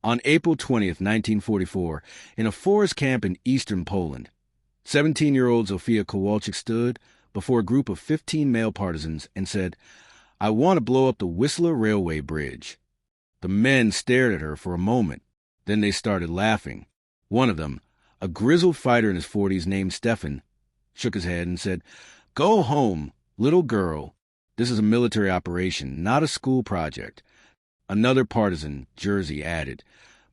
On April 20th, 1944, in a forest camp in eastern Poland, 17-year-old Zofia Kowalczyk stood before a group of 15 male partisans and said, "I want to blow up the Whistler Railway Bridge." The men stared at her for a moment. Then they started laughing. One of them, a grizzled fighter in his 40s named Stefan, shook his head and said, "Go home, little girl. This is a military operation, not a school project." Another partisan, Jerzy, added,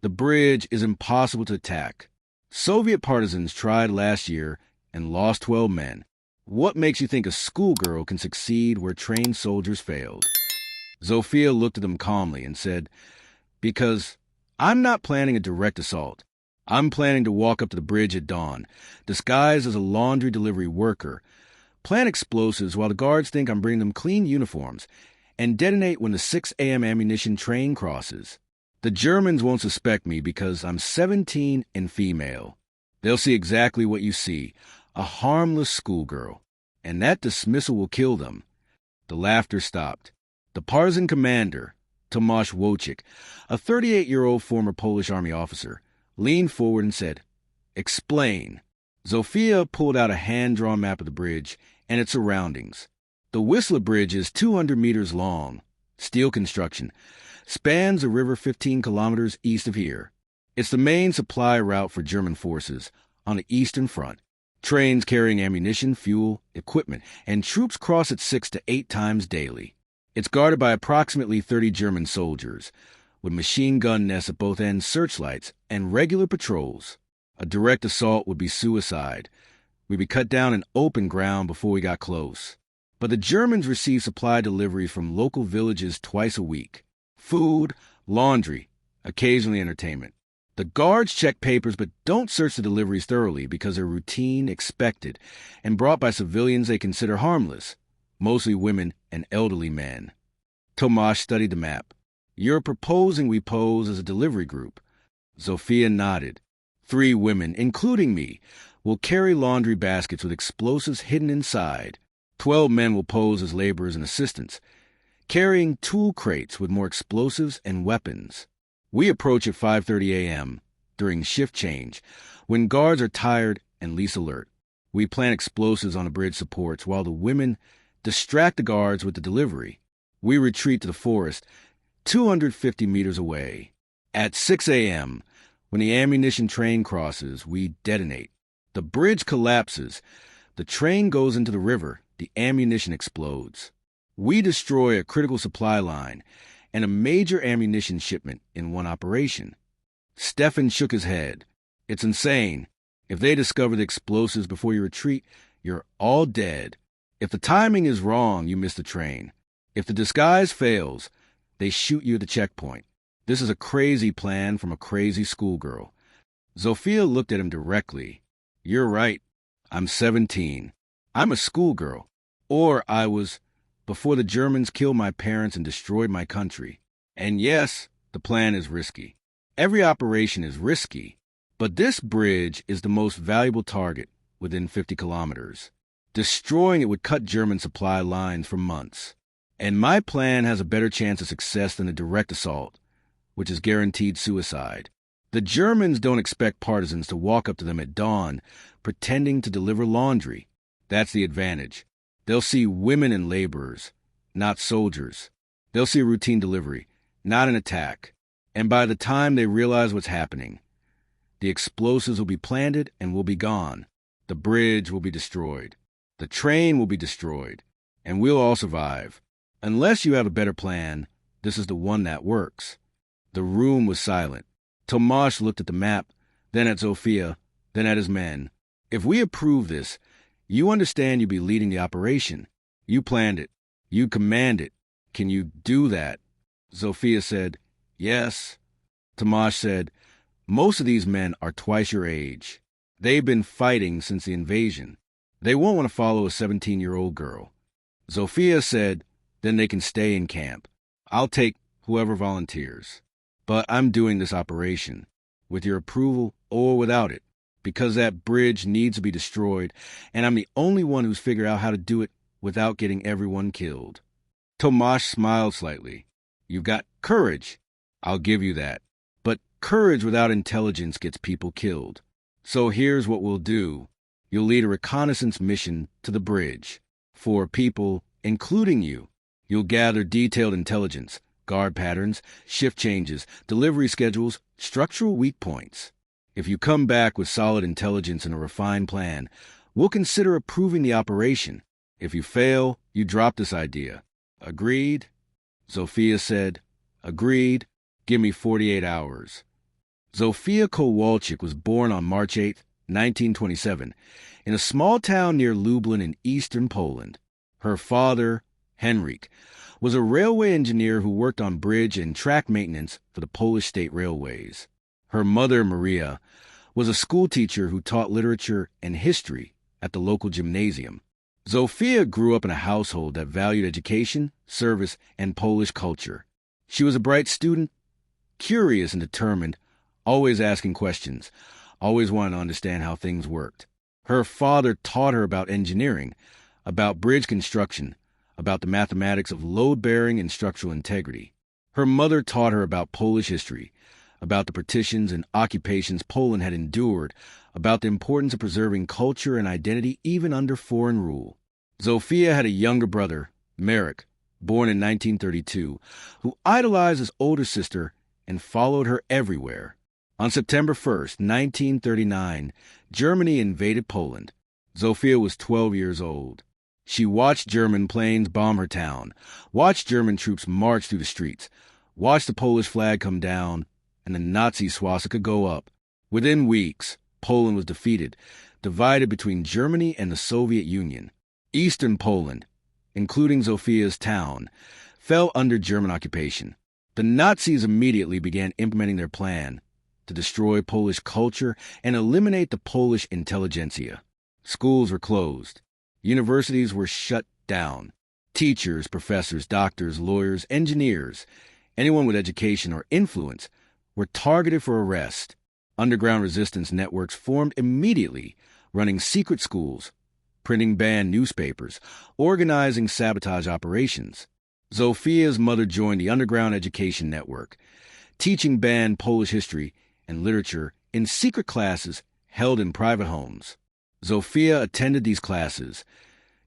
"The bridge is impossible to attack. Soviet partisans tried last year and lost 12 men. What makes you think a schoolgirl can succeed where trained soldiers failed?" Zofia looked at them calmly and said, "Because I'm not planning a direct assault. I'm planning to walk up to the bridge at dawn, disguised as a laundry delivery worker, plant explosives while the guards think I'm bringing them clean uniforms, and detonate when the 6 a.m. ammunition train crosses. The Germans won't suspect me because I'm 17 and female. They'll see exactly what you see, a harmless schoolgirl, and that dismissal will kill them." The laughter stopped. The partisan commander, Tomasz Wojcik, a 38-year-old former Polish army officer, leaned forward and said, "Explain." Zofia pulled out a hand-drawn map of the bridge and its surroundings. The Whistler Bridge is 200 meters long, steel construction, spans the river 15 kilometers east of here. It's the main supply route for German forces on the Eastern Front. Trains carrying ammunition, fuel, equipment, and troops cross it 6 to 8 times daily. It's guarded by approximately 30 German soldiers, with machine gun nests at both ends, searchlights, and regular patrols. A direct assault would be suicide. We'd be cut down in open ground before we got close. But the Germans receive supply deliveries from local villages twice a week. Food, laundry, occasionally entertainment. The guards check papers but don't search the deliveries thoroughly because they're routine, expected, and brought by civilians they consider harmless, mostly women and elderly men. Tomasz studied the map. "You're proposing we pose as a delivery group." Zofia nodded. 3 women, including me, will carry laundry baskets with explosives hidden inside. 12 men will pose as laborers and assistants, carrying tool crates with more explosives and weapons. We approach at 5:30 a.m. during shift change, when guards are tired and least alert. We plant explosives on the bridge supports while the women distract the guards with the delivery. We retreat to the forest 250 meters away. At 6 a.m., when the ammunition train crosses, we detonate. The bridge collapses. The train goes into the river. The ammunition explodes. We destroy a critical supply line and a major ammunition shipment in one operation. Stefan shook his head. "It's insane. If they discover the explosives before you retreat, you're all dead. If the timing is wrong, you miss the train. If the disguise fails, they shoot you at the checkpoint. This is a crazy plan from a crazy schoolgirl." Zofia looked at him directly. "You're right. I'm 17. I'm a schoolgirl. Or I was, before the Germans killed my parents and destroyed my country. And yes, the plan is risky. Every operation is risky. But this bridge is the most valuable target within 50 kilometers. Destroying it would cut German supply lines for months. And my plan has a better chance of success than a direct assault, which is guaranteed suicide. The Germans don't expect partisans to walk up to them at dawn, pretending to deliver laundry. That's the advantage. They'll see women and laborers, not soldiers. They'll see a routine delivery, not an attack. And by the time they realize what's happening, the explosives will be planted and will be gone. The bridge will be destroyed. The train will be destroyed. And we'll all survive. Unless you have a better plan, this is the one that works." The room was silent. Tomasz looked at the map, then at Zofia, then at his men. "If we approve this, you understand you'll be leading the operation. You planned it. You command it. Can you do that?" Zofia said, "Yes." Tomasz said, "Most of these men are twice your age. They've been fighting since the invasion. They won't want to follow a 17-year-old girl." Zofia said, "Then they can stay in camp. I'll take whoever volunteers. But I'm doing this operation, with your approval or without it, because that bridge needs to be destroyed, and I'm the only one who's figured out how to do it without getting everyone killed." Tomasz smiled slightly. "You've got courage. I'll give you that. But Courage without intelligence gets people killed. So here's what we'll do. You'll lead a reconnaissance mission to the bridge. 4 people, including you. You'll gather detailed intelligence, guard patterns, shift changes, delivery schedules, structural weak points. If you come back with solid intelligence and a refined plan, we'll consider approving the operation. If you fail, you drop this idea. Agreed? Zofia said, Agreed. Give me 48 hours. Zofia Kowalczyk was born on March 8, 1927, in a small town near Lublin in eastern Poland. Her father, Henryk, was a railway engineer who worked on bridge and track maintenance for the Polish state railways. Her mother, Maria, was a schoolteacher who taught literature and history at the local gymnasium. Zofia grew up in a household that valued education, service, and Polish culture. She was a bright student, curious and determined, always asking questions, always wanting to understand how things worked. Her father taught her about engineering, about bridge construction, about the mathematics of load-bearing and structural integrity. Her mother taught her about Polish history, about the partitions and occupations Poland had endured, about the importance of preserving culture and identity even under foreign rule. Zofia had a younger brother, Marek, born in 1932, who idolized his older sister and followed her everywhere. On September 1st, 1939, Germany invaded Poland. Zofia was 12 years old. She watched German planes bomb her town, watched German troops march through the streets, watched the Polish flag come down, and the Nazi swastika go up. Within weeks, Poland was defeated, divided between Germany and the Soviet Union. Eastern Poland, including Zofia's town, fell under German occupation. The Nazis immediately began implementing their plan to destroy Polish culture and eliminate the Polish intelligentsia. Schools were closed. Universities were shut down. Teachers, professors, doctors, lawyers, engineers, anyone with education or influence were targeted for arrest. Underground resistance networks formed immediately, running secret schools, printing banned newspapers, organizing sabotage operations. Zofia's mother joined the Underground Education Network, teaching banned Polish history and literature in secret classes held in private homes. Zofia attended these classes,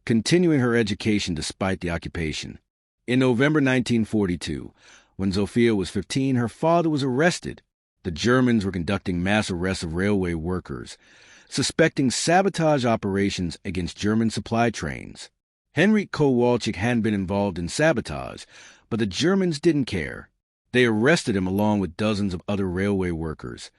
continuing her education despite the occupation. In November 1942, when Zofia was 15, her father was arrested. The Germans were conducting mass arrests of railway workers, suspecting sabotage operations against German supply trains. Henryk Kowalczyk hadn't been involved in sabotage, but the Germans didn't care. They arrested him along with dozens of other railway workers,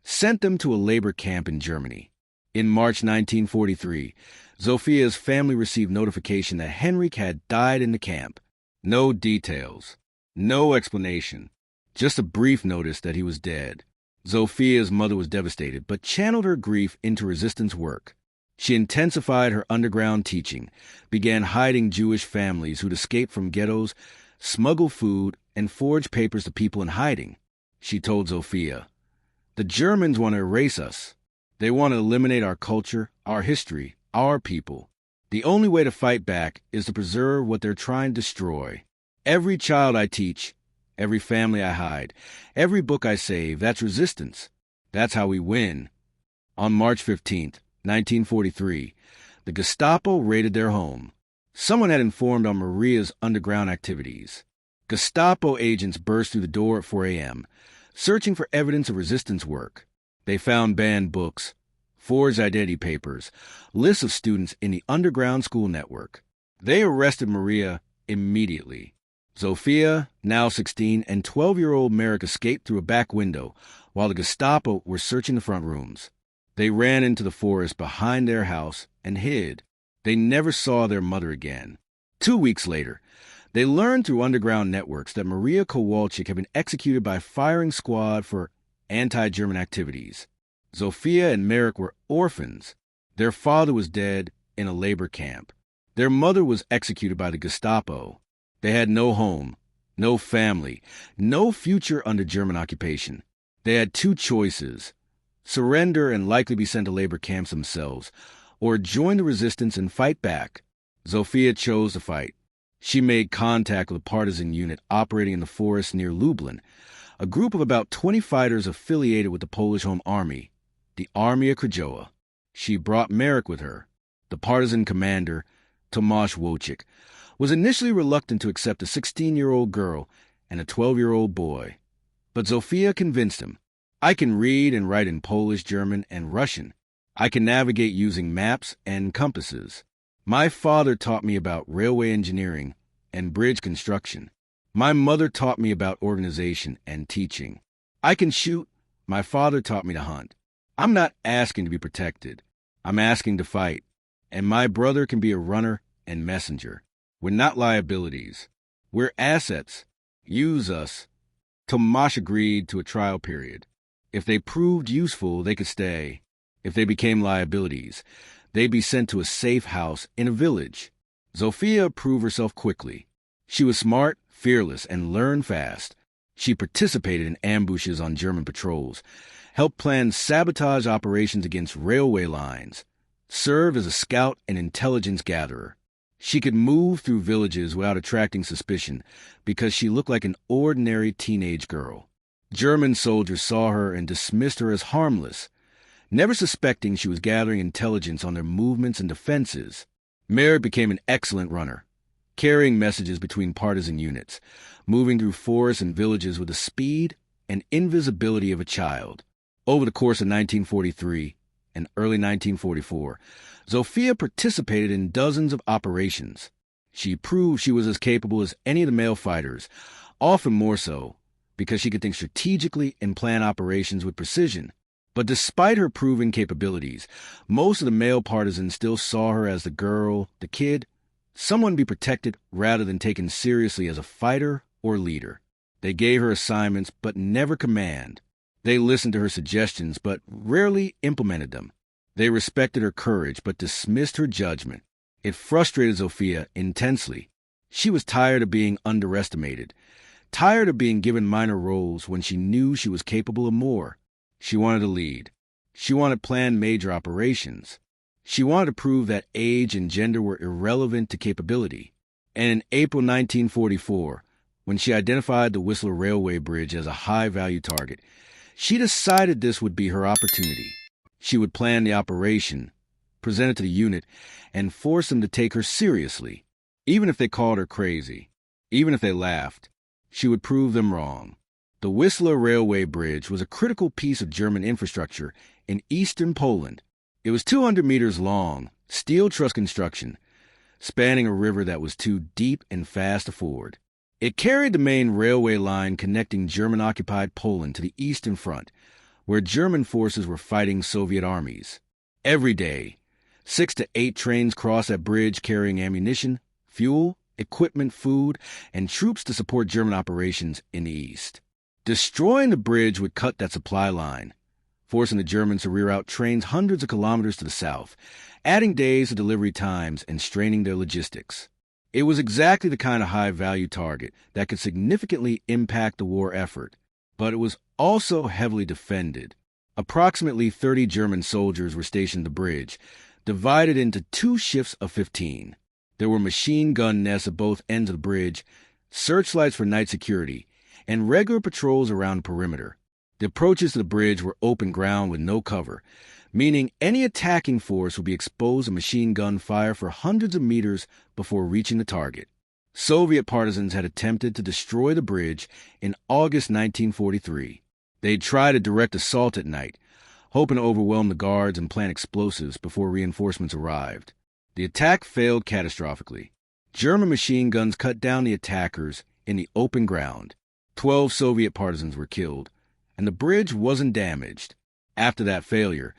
sent them to a labor camp in Germany. In March 1943, Zofia's family received notification that Henryk had died in the camp. No details, no explanation, just a brief notice that he was dead. Zofia's mother was devastated, but channeled her grief into resistance work. She intensified her underground teaching, began hiding Jewish families who'd escaped from ghettos, smuggle food, and forge papers to people in hiding. She told Zofia, "The Germans want to erase us. They want to eliminate our culture, our history, our people. The only way to fight back is to preserve what they're trying to destroy. Every child I teach, every family I hide, every book I save, that's resistance. That's how we win." On March 15th, 1943, the Gestapo raided their home. Someone had informed on Maria's underground activities. Gestapo agents burst through the door at 4 a.m., searching for evidence of resistance work. They found banned books, forged identity papers, lists of students in the underground school network. They arrested Maria immediately. Zofia, now 16, and 12-year-old Marek escaped through a back window while the Gestapo were searching the front rooms. They ran into the forest behind their house and hid. They never saw their mother again. 2 weeks later, they learned through underground networks that Maria Kowalczyk had been executed by a firing squad for anti-German activities. Zofia and Marek were orphans. Their father was dead in a labor camp. Their mother was executed by the Gestapo. They had no home, no family, no future under German occupation. They had 2 choices: surrender and likely be sent to labor camps themselves, or join the resistance and fight back. Zofia chose to fight. She made contact with a partisan unit operating in the forest near Lublin, a group of about 20 fighters affiliated with the Polish Home Army, the Army of Krajowa. She brought Marek with her. The partisan commander, Tomasz Wojcik, was initially reluctant to accept a 16-year-old girl and a 12-year-old boy. But Zofia convinced him. I can read and write in Polish, German, and Russian. I can navigate using maps and compasses. My father taught me about railway engineering and bridge construction. My mother taught me about organization and teaching. I can shoot. My father taught me to hunt. I'm not asking to be protected. I'm asking to fight. And my brother can be a runner and messenger. We're not liabilities. We're assets. Use us. Tomasz agreed to a trial period. If they proved useful, they could stay. If they became liabilities, they'd be sent to a safe house in a village. Zofia proved herself quickly. She was smart, fearless, and learned fast. She participated in ambushes on German patrols, helped plan sabotage operations against railway lines, served as a scout and intelligence gatherer. She could move through villages without attracting suspicion because she looked like an ordinary teenage girl. German soldiers saw her and dismissed her as harmless, never suspecting she was gathering intelligence on their movements and defenses. Marek became an excellent runner, carrying messages between partisan units, moving through forests and villages with the speed and invisibility of a child. Over the course of 1943 and early 1944, Zofia participated in dozens of operations. She proved she was as capable as any of the male fighters, often more so, because she could think strategically and plan operations with precision. But despite her proven capabilities, most of the male partisans still saw her as the girl, the kid, someone to be protected rather than taken seriously as a fighter or leader. They gave her assignments but never command. They listened to her suggestions but rarely implemented them. They respected her courage but dismissed her judgment. It frustrated Zofia intensely. She was tired of being underestimated, tired of being given minor roles when she knew she was capable of more. She wanted to lead. She wanted planned major operations. She wanted to prove that age and gender were irrelevant to capability. And in April 1944, when she identified the Whistler Railway Bridge as a high-value target, she decided this would be her opportunity. She would plan the operation, present it to the unit, and force them to take her seriously. Even if they called her crazy, even if they laughed, she would prove them wrong. The Whistler Railway Bridge was a critical piece of German infrastructure in eastern Poland. It was 200 meters long, steel truss construction, spanning a river that was too deep and fast to ford. It carried the main railway line connecting German-occupied Poland to the Eastern Front, where German forces were fighting Soviet armies. Every day, 6 to 8 trains crossed that bridge carrying ammunition, fuel, equipment, food, and troops to support German operations in the east. Destroying the bridge would cut that supply line, forcing the Germans to reroute trains hundreds of kilometers to the south, adding days to delivery times and straining their logistics. It was exactly the kind of high-value target that could significantly impact the war effort, but it was also heavily defended. Approximately 30 German soldiers were stationed at the bridge, divided into 2 shifts of 15. There were machine gun nests at both ends of the bridge, searchlights for night security, and regular patrols around the perimeter. The approaches to the bridge were open ground with no cover, meaning any attacking force would be exposed to machine gun fire for hundreds of meters before reaching the target. Soviet partisans had attempted to destroy the bridge in August 1943. They'd tried a direct assault at night, hoping to overwhelm the guards and plant explosives before reinforcements arrived. The attack failed catastrophically. German machine guns cut down the attackers in the open ground. 12 Soviet partisans were killed, and the bridge wasn't damaged. After that failure,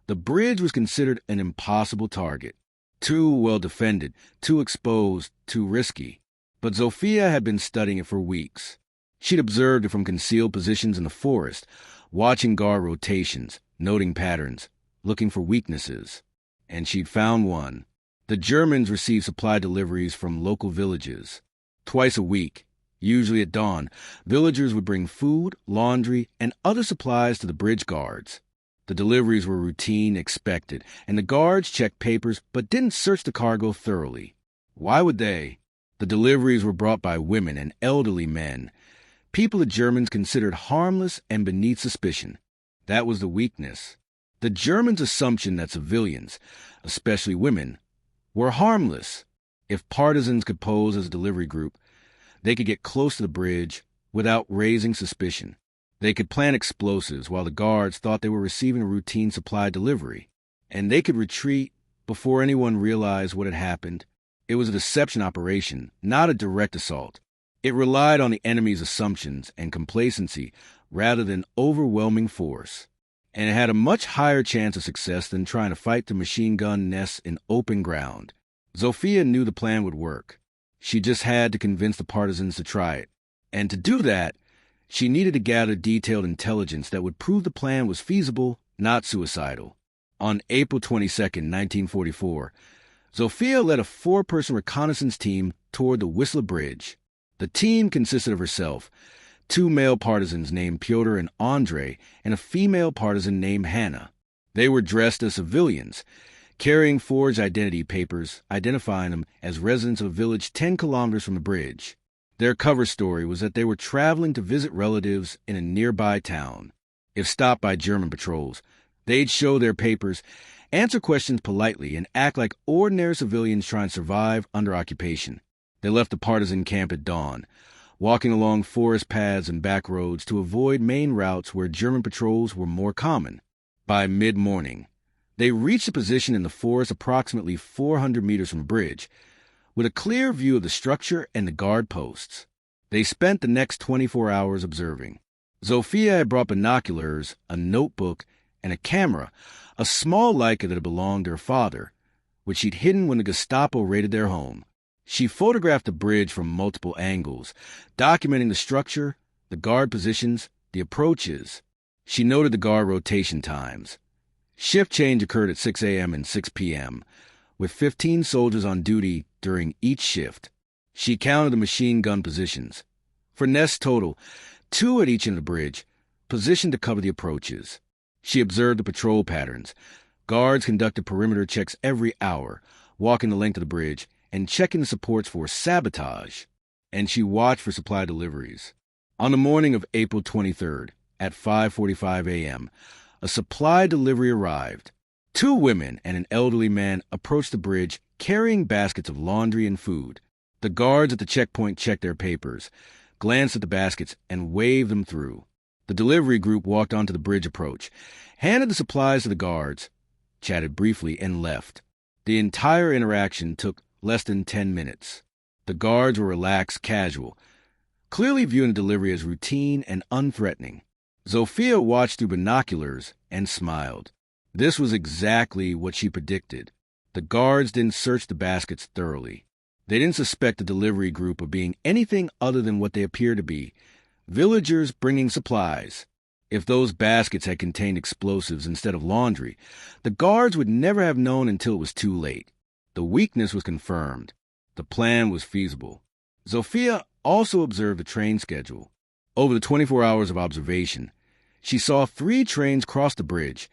the bridge was considered an impossible target. Too well defended, too exposed, too risky. But Zofia had been studying it for weeks. She'd observed it from concealed positions in the forest, watching guard rotations, noting patterns, looking for weaknesses. And she'd found one. The Germans received supply deliveries from local villages. Twice a week, usually at dawn, villagers would bring food, laundry, and other supplies to the bridge guards. The deliveries were routine, expected, and the guards checked papers but didn't search the cargo thoroughly. Why would they? The deliveries were brought by women and elderly men, people the Germans considered harmless and beneath suspicion. That was the weakness. The Germans' assumption that civilians, especially women, were harmless. If partisans could pose as a delivery group, they could get close to the bridge without raising suspicion. They could plant explosives while the guards thought they were receiving a routine supply delivery. And they could retreat before anyone realized what had happened. It was a deception operation, not a direct assault. It relied on the enemy's assumptions and complacency rather than overwhelming force. And it had a much higher chance of success than trying to fight the machine gun nests in open ground. Zofia knew the plan would work. She just had to convince the partisans to try it. And to do that, she needed to gather detailed intelligence that would prove the plan was feasible, not suicidal. On April 22, 1944, Zofia led a 4-person reconnaissance team toward the Whistler Bridge. The team consisted of herself, 2 male partisans named Pyotr and Andrei, and a female partisan named Hannah. They were dressed as civilians, carrying forged identity papers identifying them as residents of a village 10 kilometers from the bridge. Their cover story was that they were traveling to visit relatives in a nearby town. If stopped by German patrols, they'd show their papers, answer questions politely, and act like ordinary civilians trying to survive under occupation. They left the partisan camp at dawn, walking along forest paths and back roads to avoid main routes where German patrols were more common. By mid-morning, they reached a position in the forest approximately 400 meters from the bridge, with a clear view of the structure and the guard posts. They spent the next 24 hours observing. Zofia had brought binoculars, a notebook, and a camera, a small Leica that had belonged to her father, which she'd hidden when the Gestapo raided their home. She photographed the bridge from multiple angles, documenting the structure, the guard positions, the approaches. She noted the guard rotation times. Shift change occurred at 6 a.m. and 6 p.m., with 15 soldiers on duty during each shift. She counted the machine gun positions. For nests total, 2 at each end of the bridge, positioned to cover the approaches. She observed the patrol patterns. Guards conducted perimeter checks every hour, walking the length of the bridge, and checking the supports for sabotage, and she watched for supply deliveries. On the morning of April 23rd, at 5:45 a.m., a supply delivery arrived. 2 women and an elderly man approached the bridge carrying baskets of laundry and food. The guards at the checkpoint checked their papers, glanced at the baskets, and waved them through. The delivery group walked onto the bridge approach, handed the supplies to the guards, chatted briefly, and left. The entire interaction took less than 10 minutes. The guards were relaxed, casual, clearly viewing the delivery as routine and unthreatening. Zofia watched through binoculars and smiled. This was exactly what she predicted. The guards didn't search the baskets thoroughly. They didn't suspect the delivery group of being anything other than what they appeared to be, villagers bringing supplies. If those baskets had contained explosives instead of laundry, the guards would never have known until it was too late. The weakness was confirmed. The plan was feasible. Zofia also observed the train schedule. Over the 24 hours of observation, she saw 3 trains cross the bridge,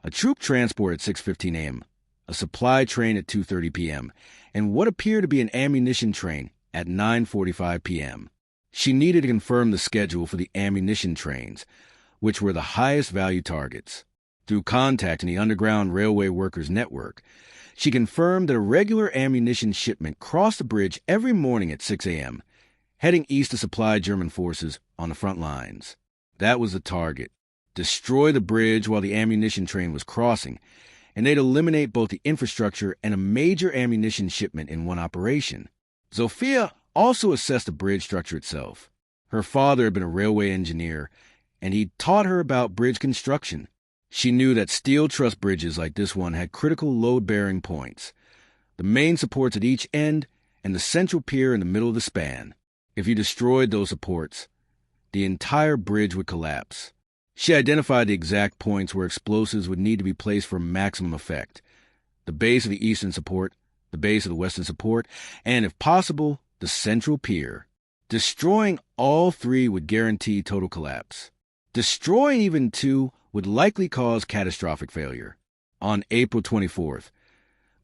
a troop transport at 6:15 a.m., a supply train at 2:30 p.m., and what appeared to be an ammunition train at 9:45 p.m. She needed to confirm the schedule for the ammunition trains, which were the highest value targets. Through contact in the Underground Railway Workers Network, she confirmed that a regular ammunition shipment crossed the bridge every morning at 6 a.m., heading east to supply German forces on the front lines. That was the target. Destroy the bridge while the ammunition train was crossing, and they'd eliminate both the infrastructure and a major ammunition shipment in one operation. Zofia also assessed the bridge structure itself. Her father had been a railway engineer, and he'd taught her about bridge construction. She knew that steel truss bridges like this one had critical load-bearing points, the main supports at each end and the central pier in the middle of the span. If you destroyed those supports, the entire bridge would collapse. She identified the exact points where explosives would need to be placed for maximum effect: the base of the eastern support, the base of the western support, and, if possible, the central pier. Destroying all 3 would guarantee total collapse. Destroying even 2 would likely cause catastrophic failure. On April 24th,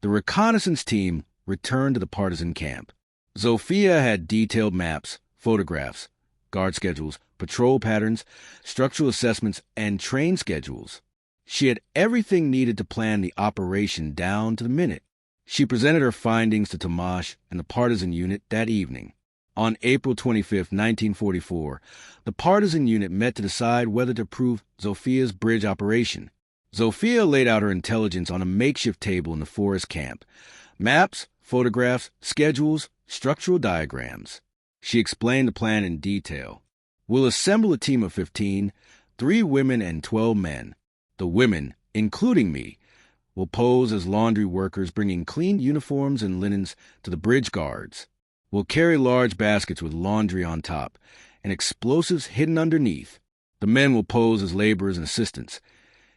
the reconnaissance team returned to the partisan camp. Zofia had detailed maps, photographs, guard schedules, patrol patterns, structural assessments, and train schedules. She had everything needed to plan the operation down to the minute. She presented her findings to Tomasz and the partisan unit that evening. On April 25, 1944, the partisan unit met to decide whether to approve Zofia's bridge operation. Zofia laid out her intelligence on a makeshift table in the forest camp. Maps, photographs, schedules, structural diagrams. She explained the plan in detail. We'll assemble a team of 15, 3 women and 12 men. The women, including me, will pose as laundry workers bringing clean uniforms and linens to the bridge guards. We'll carry large baskets with laundry on top and explosives hidden underneath. The men will pose as laborers and assistants,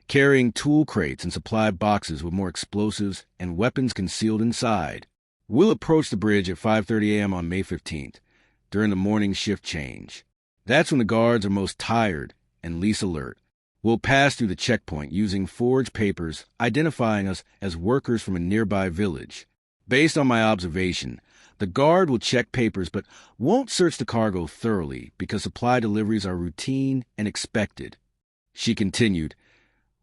carrying tool crates and supply boxes with more explosives and weapons concealed inside. We'll approach the bridge at 5:30 a.m. on May 15th, during the morning shift change. That's when the guards are most tired and least alert. We'll pass through the checkpoint using forged papers identifying us as workers from a nearby village. Based on my observation, the guard will check papers but won't search the cargo thoroughly because supply deliveries are routine and expected. She continued,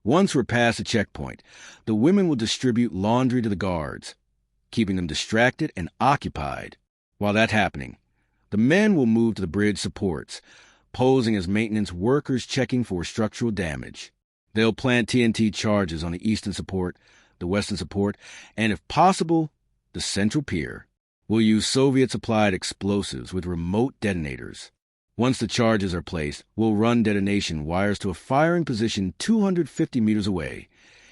once we're past the checkpoint, the women will distribute laundry to the guards, keeping them distracted and occupied. While that's happening, the men will move to the bridge supports, posing as maintenance workers checking for structural damage. They'll plant TNT charges on the eastern support, the western support, and if possible, the central pier. We'll use Soviet-supplied explosives with remote detonators. Once the charges are placed, we'll run detonation wires to a firing position 250 meters away,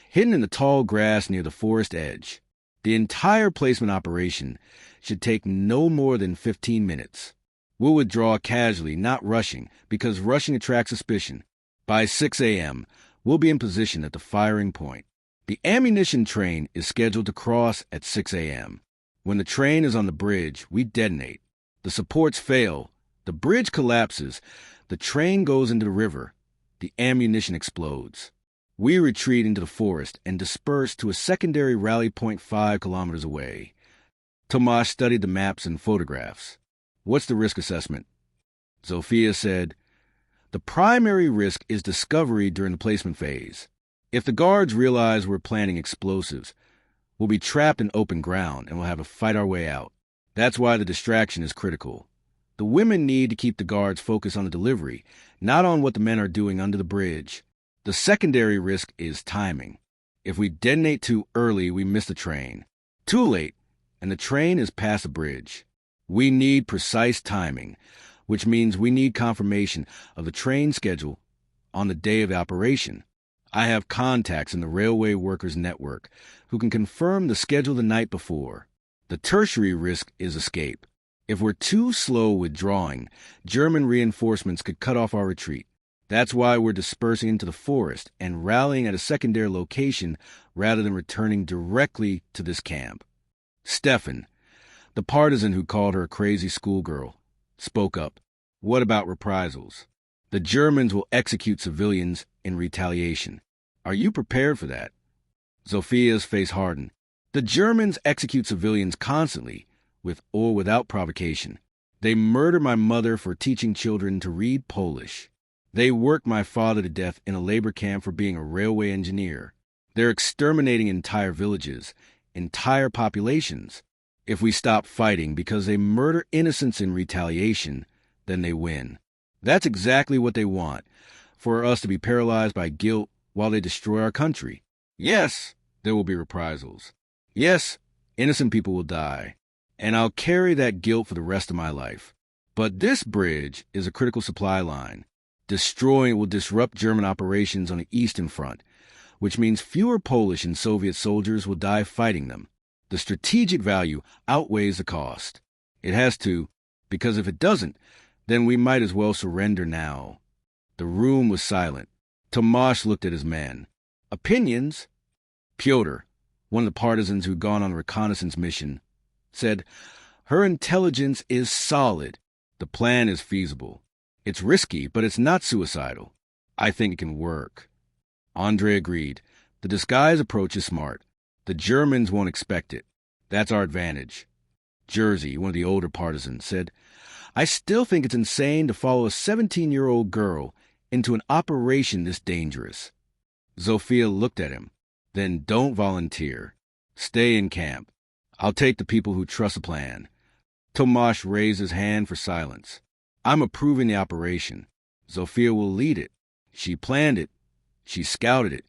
hidden in the tall grass near the forest edge. The entire placement operation should take no more than 15 minutes. We'll withdraw casually, not rushing, because rushing attracts suspicion. By 6 a.m., we'll be in position at the firing point. The ammunition train is scheduled to cross at 6 a.m. When the train is on the bridge, we detonate. The supports fail. The bridge collapses. The train goes into the river. The ammunition explodes. We retreat into the forest and disperse to a secondary rally point 5 kilometers away. Tomasz studied the maps and photographs. What's the risk assessment? Zofia said, the primary risk is discovery during the placement phase. If the guards realize we're planting explosives, we'll be trapped in open ground and we'll have to fight our way out. That's why the distraction is critical. The women need to keep the guards focused on the delivery, not on what the men are doing under the bridge. The secondary risk is timing. If we detonate too early, we miss the train. Too late, and the train is past the bridge. We need precise timing, which means we need confirmation of the train schedule on the day of the operation. I have contacts in the railway workers' network who can confirm the schedule the night before. The tertiary risk is escape. If we're too slow withdrawing, German reinforcements could cut off our retreat. That's why we're dispersing into the forest and rallying at a secondary location rather than returning directly to this camp. Stefan, the partisan who called her a crazy schoolgirl, spoke up. What about reprisals? The Germans will execute civilians in retaliation. Are you prepared for that? Zofia's face hardened. The Germans execute civilians constantly, with or without provocation. They murder my mother for teaching children to read Polish. They worked my father to death in a labor camp for being a railway engineer. They're exterminating entire villages, entire populations. If we stop fighting because they murder innocents in retaliation, then they win. That's exactly what they want, for us to be paralyzed by guilt while they destroy our country. Yes, there will be reprisals. Yes, innocent people will die, and I'll carry that guilt for the rest of my life. But this bridge is a critical supply line. Destroying it will disrupt German operations on the Eastern Front, which means fewer Polish and Soviet soldiers will die fighting them. The strategic value outweighs the cost. It has to, because if it doesn't, then we might as well surrender now. The room was silent. Tomasz looked at his men. Opinions? Pyotr, one of the partisans who'd gone on a reconnaissance mission, said, her intelligence is solid. The plan is feasible. It's risky, but it's not suicidal. I think it can work. Andrei agreed. The disguise approach is smart. The Germans won't expect it. That's our advantage. Jerzy, one of the older partisans, said, I still think it's insane to follow a 17-year-old girl into an operation this dangerous." Zofia looked at him. "Then don't volunteer. Stay in camp. I'll take the people who trust the plan." Tomasz raised his hand for silence. "I'm approving the operation. Zofia will lead it. She planned it. She scouted it.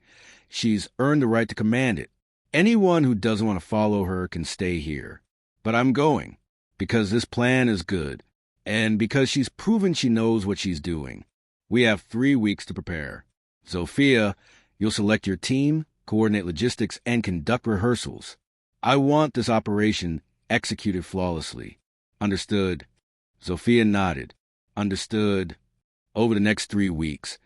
She's earned the right to command it. Anyone who doesn't want to follow her can stay here. But I'm going, because this plan is good, and because she's proven she knows what she's doing. We have 3 weeks to prepare. Zofia, you'll select your team, coordinate logistics, and conduct rehearsals. I want this operation executed flawlessly." "Understood." Zofia nodded. "Understood." Over the next 3 weeks,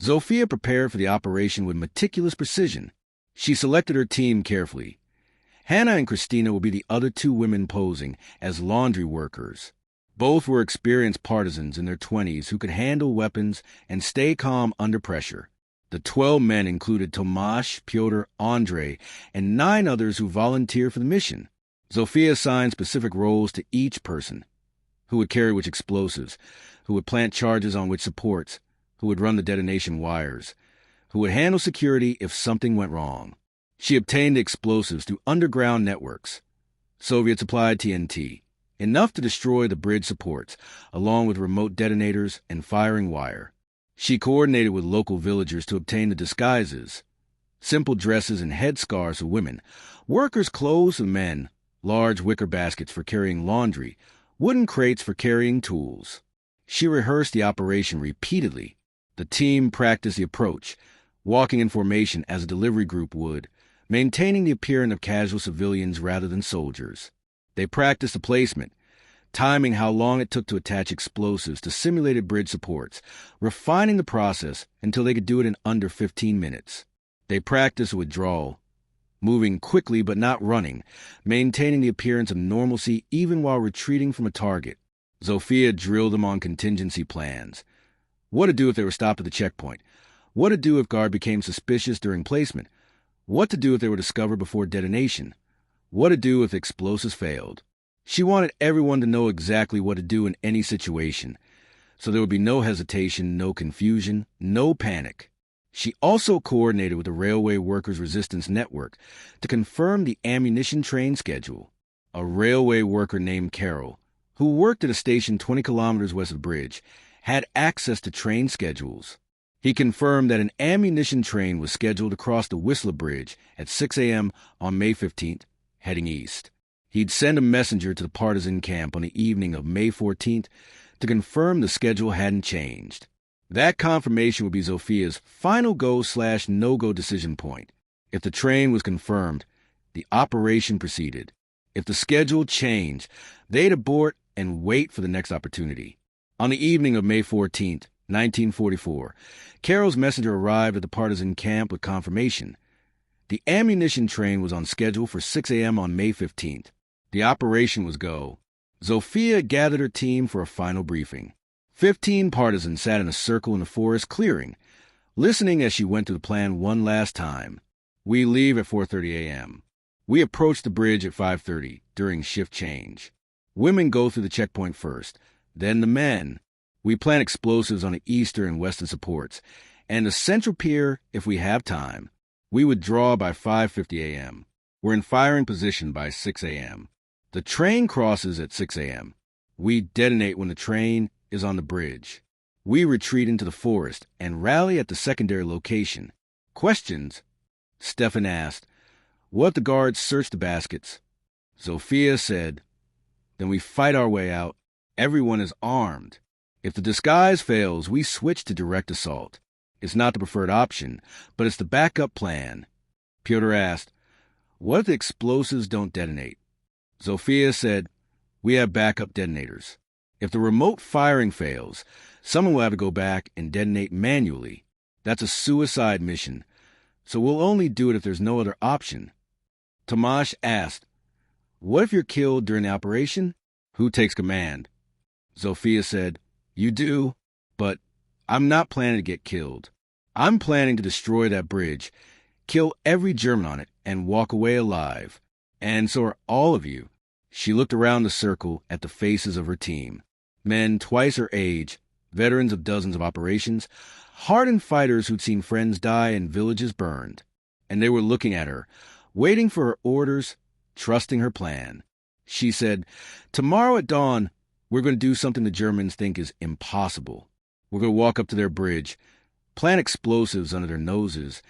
Zofia prepared for the operation with meticulous precision. She selected her team carefully. Hannah and Christina would be the other 2 women posing as laundry workers. Both were experienced partisans in their 20s who could handle weapons and stay calm under pressure. The 12 men included Tomasz, Pyotr, Andrei, and 9 others who volunteered for the mission. Zofia assigned specific roles to each person: who would carry which explosives, who would plant charges on which supports, who would run the detonation wires, who would handle security if something went wrong. She obtained the explosives through underground networks. Soviets applied TNT, enough to destroy the bridge supports, along with remote detonators and firing wire. She coordinated with local villagers to obtain the disguises: simple dresses and headscarves for women, workers' clothes for men, large wicker baskets for carrying laundry, wooden crates for carrying tools. She rehearsed the operation repeatedly. The team practiced the approach, walking in formation as a delivery group would, maintaining the appearance of casual civilians rather than soldiers. They practiced the placement, timing how long it took to attach explosives to simulated bridge supports, refining the process until they could do it in under 15 minutes. They practiced withdrawal, moving quickly but not running, maintaining the appearance of normalcy even while retreating from a target. Zofia drilled them on contingency plans. What to do if they were stopped at the checkpoint. What to do if guard became suspicious during placement. What to do if they were discovered before detonation. What to do if explosives failed. She wanted everyone to know exactly what to do in any situation, so there would be no hesitation, no confusion, no panic. She also coordinated with the Railway Workers' Resistance Network to confirm the ammunition train schedule. A railway worker named Carol, who worked at a station 20 kilometers west of the bridge, had access to train schedules. He confirmed that an ammunition train was scheduled to cross the Whistler Bridge at 6 a.m. on May 15th, heading east. He'd send a messenger to the partisan camp on the evening of May 14th to confirm the schedule hadn't changed. That confirmation would be Zofia's final go/no-go decision point. If the train was confirmed, the operation proceeded. If the schedule changed, they'd abort and wait for the next opportunity. On the evening of May 14th, 1944, Carol's messenger arrived at the partisan camp with confirmation. The ammunition train was on schedule for 6 a.m. on May 15th. The operation was go. Zofia gathered her team for a final briefing. 15 partisans sat in a circle in the forest clearing, listening as she went through the plan one last time. We leave at 4:30 a.m. We approach the bridge at 5:30 during shift change. Women go through the checkpoint first, then the men. We plant explosives on the eastern and western supports, and the central pier if we have time. We withdraw by 5:50 a.m. We're in firing position by 6 a.m. The train crosses at 6 a.m. We detonate when the train is on the bridge. We retreat into the forest and rally at the secondary location. Questions? Stefan asked. What if the guards search the baskets? Zofia said, then we fight our way out. Everyone is armed. If the disguise fails, we switch to direct assault. It's not the preferred option, but it's the backup plan. Pyotr asked, what if the explosives don't detonate? Zofia said, we have backup detonators. If the remote firing fails, someone will have to go back and detonate manually. That's a suicide mission, so we'll only do it if there's no other option. Tomasz asked, what if you're killed during the operation? Who takes command? Zofia said, you do, but I'm not planning to get killed. I'm planning to destroy that bridge, kill every German on it, and walk away alive. And so are all of you. She looked around the circle at the faces of her team. Men twice her age, veterans of dozens of operations, hardened fighters who'd seen friends die and villages burned. And they were looking at her, waiting for her orders, trusting her plan. She said, "Tomorrow at dawn, we're going to do something the Germans think is impossible. We're going to walk up to their bridge, plant explosives under their noses,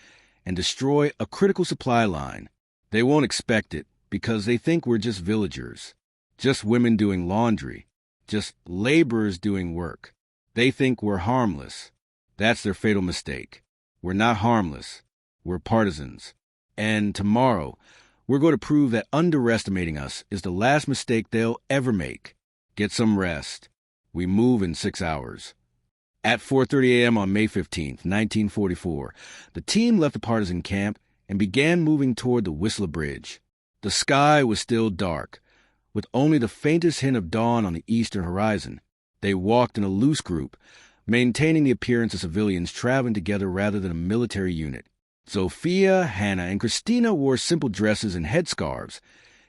and destroy a critical supply line. They won't expect it because they think we're just villagers, just women doing laundry, just laborers doing work. They think we're harmless. That's their fatal mistake. We're not harmless. We're partisans. And tomorrow, we're going to prove that underestimating us is the last mistake they'll ever make. Get some rest. We move in 6 hours." At 4:30 a.m. on May 15th, 1944, the team left the partisan camp and began moving toward the Whistler Bridge. The sky was still dark, with only the faintest hint of dawn on the eastern horizon. They walked in a loose group, maintaining the appearance of civilians traveling together rather than a military unit. Sophia, Hannah, and Christina wore simple dresses and headscarves,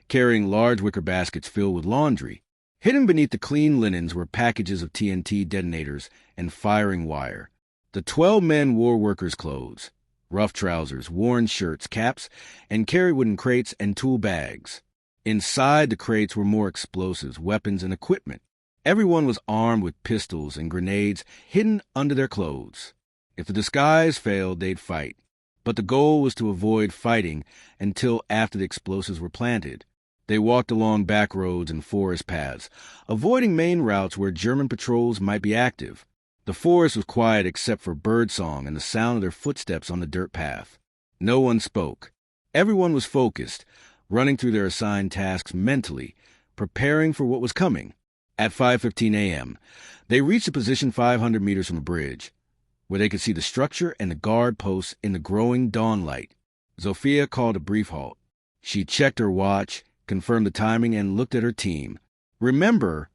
carrying large wicker baskets filled with laundry. Hidden beneath the clean linens were packages of TNT detonators and firing wire. The 12 men wore workers' clothes, rough trousers, worn shirts, caps, and carried wooden crates and tool bags. Inside the crates were more explosives, weapons, and equipment. Everyone was armed with pistols and grenades hidden under their clothes. If the disguise failed, they'd fight. But the goal was to avoid fighting until after the explosives were planted. They walked along back roads and forest paths, avoiding main routes where German patrols might be active. The forest was quiet except for birdsong and the sound of their footsteps on the dirt path. No one spoke. Everyone was focused, running through their assigned tasks mentally, preparing for what was coming. At 5:15 a.m., they reached a position 500 meters from the bridge, where they could see the structure and the guard posts in the growing dawn light. Sophia called a brief halt. She checked her watch, confirmed the timing, and looked at her team. "Remember,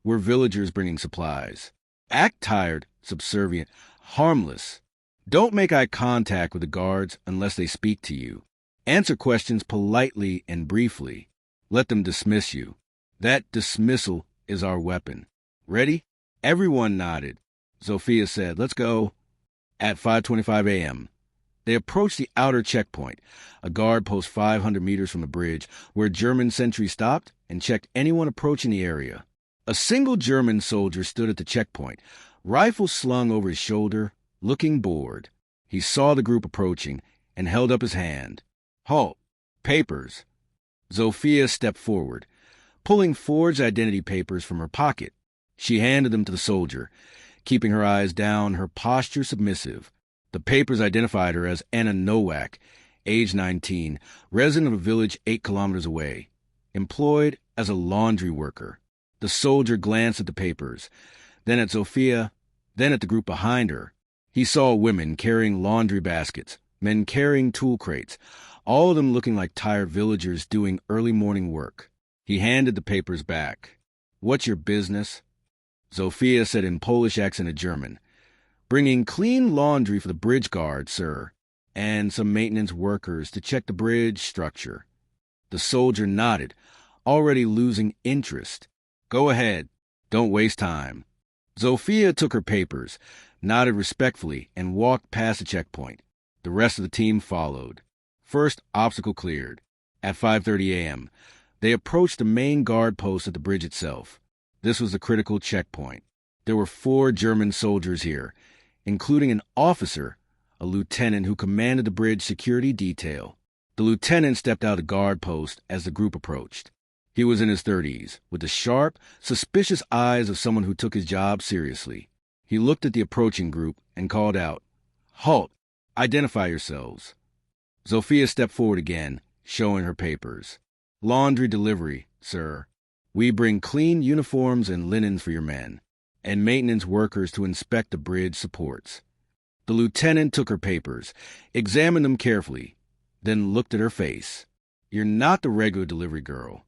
we're villagers bringing supplies. Act tired, subservient, harmless. Don't make eye contact with the guards unless they speak to you. Answer questions politely and briefly. Let them dismiss you. That dismissal is our weapon. Ready?" Everyone nodded. Sophia said, "Let's go." At 5:25 a.m., they approached the outer checkpoint, a guard post 500 meters from the bridge, where German sentries stopped and checked anyone approaching the area. A single German soldier stood at the checkpoint, rifle slung over his shoulder, looking bored. He saw the group approaching and held up his hand. "Halt! Papers!" Sophia stepped forward, pulling forged identity papers from her pocket. She handed them to the soldier, keeping her eyes down, her posture submissive. The papers identified her as Anna Nowak, age 19, resident of a village 8 kilometers away, employed as a laundry worker. The soldier glanced at the papers, then at Sophia, then at the group behind her. He saw women carrying laundry baskets, men carrying tool crates, all of them looking like tired villagers doing early morning work. He handed the papers back. "What's your business?" Sophia said in Polish accent and German, "Bringing clean laundry for the bridge guard, sir, and some maintenance workers to check the bridge structure." The soldier nodded, already losing interest. "Go ahead. Don't waste time." Sophia took her papers, nodded respectfully, and walked past the checkpoint. The rest of the team followed. First obstacle cleared. At 5:30 a.m., they approached the main guard post at the bridge itself. This was the critical checkpoint. There were 4 German soldiers here, including an officer, a lieutenant who commanded the bridge security detail. The lieutenant stepped out of the guard post as the group approached. He was in his 30s, with the sharp, suspicious eyes of someone who took his job seriously. He looked at the approaching group and called out, "Halt! Identify yourselves." Sophia stepped forward again, showing her papers. "Laundry delivery, sir. We bring clean uniforms and linens for your men, and maintenance workers to inspect the bridge supports." The lieutenant took her papers, examined them carefully, then looked at her face. "You're not the regular delivery girl."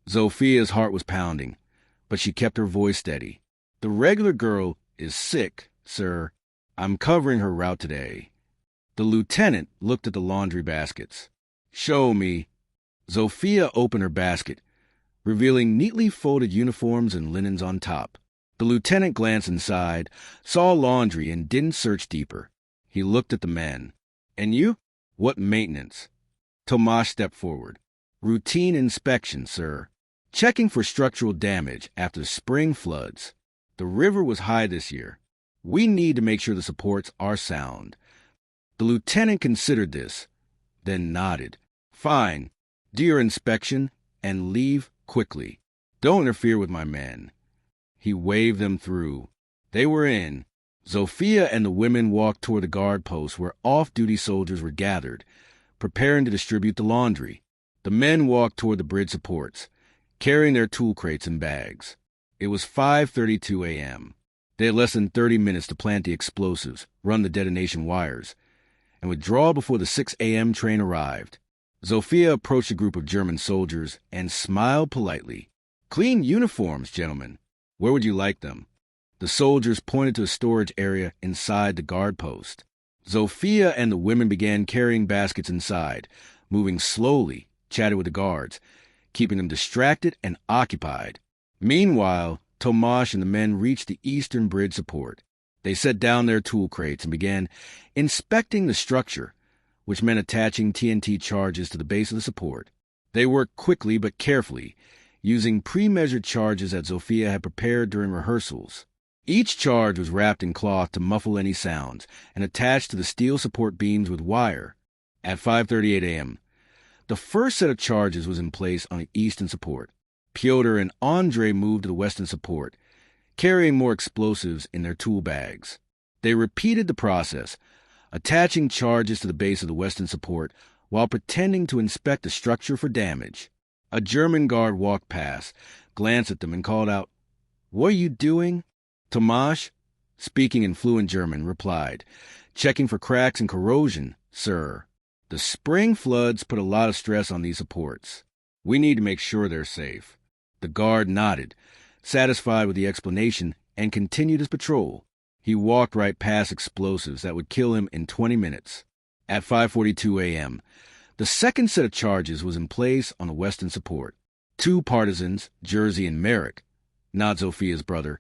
Sophia's heart was pounding, but she kept her voice steady. "The regular girl is sick, sir. I'm covering her route today." The lieutenant looked at the laundry baskets. "Show me." Sophia opened her basket, revealing neatly folded uniforms and linens on top. The lieutenant glanced inside, saw laundry, and didn't search deeper. He looked at the men. "And you? What maintenance?" Tomasz stepped forward. "Routine inspection, sir. Checking for structural damage after the spring floods. The river was high this year. We need to make sure the supports are sound." The lieutenant considered this, then nodded. "Fine. Do your inspection and leave quickly. Don't interfere with my men." He waved them through. They were in. Zofia and the women walked toward the guard post where off-duty soldiers were gathered, preparing to distribute the laundry. The men walked toward the bridge supports, carrying their tool crates and bags. It was 5:32 a.m. They had less than 30 minutes to plant the explosives, run the detonation wires, and withdraw before the 6 a.m. train arrived. Zofia approached a group of German soldiers and smiled politely. "Clean uniforms, gentlemen. Where would you like them?" The soldiers pointed to a storage area inside the guard post. Zofia and the women began carrying baskets inside, moving slowly, chatting with the guards, keeping them distracted and occupied. Meanwhile, Tomasz and the men reached the eastern bridge support. They set down their tool crates and began inspecting the structure, which meant attaching TNT charges to the base of the support. They worked quickly but carefully, using pre-measured charges that Zofia had prepared during rehearsals. Each charge was wrapped in cloth to muffle any sounds and attached to the steel support beams with wire. At 5:38 a.m., the first set of charges was in place on the eastern support. Pyotr and Andrei moved to the western support, carrying more explosives in their tool bags. They repeated the process, attaching charges to the base of the western support while pretending to inspect the structure for damage. A German guard walked past, glanced at them, and called out, "What are you doing?" Tomasz, speaking in fluent German, replied, "Checking for cracks and corrosion, sir. The spring floods put a lot of stress on these supports. We need to make sure they're safe." The guard nodded, satisfied with the explanation, and continued his patrol. He walked right past explosives that would kill him in 20 minutes. At 5:42 a.m., the second set of charges was in place on the western support. Two partisans, Jerzy and Marek, not Zofia's brother,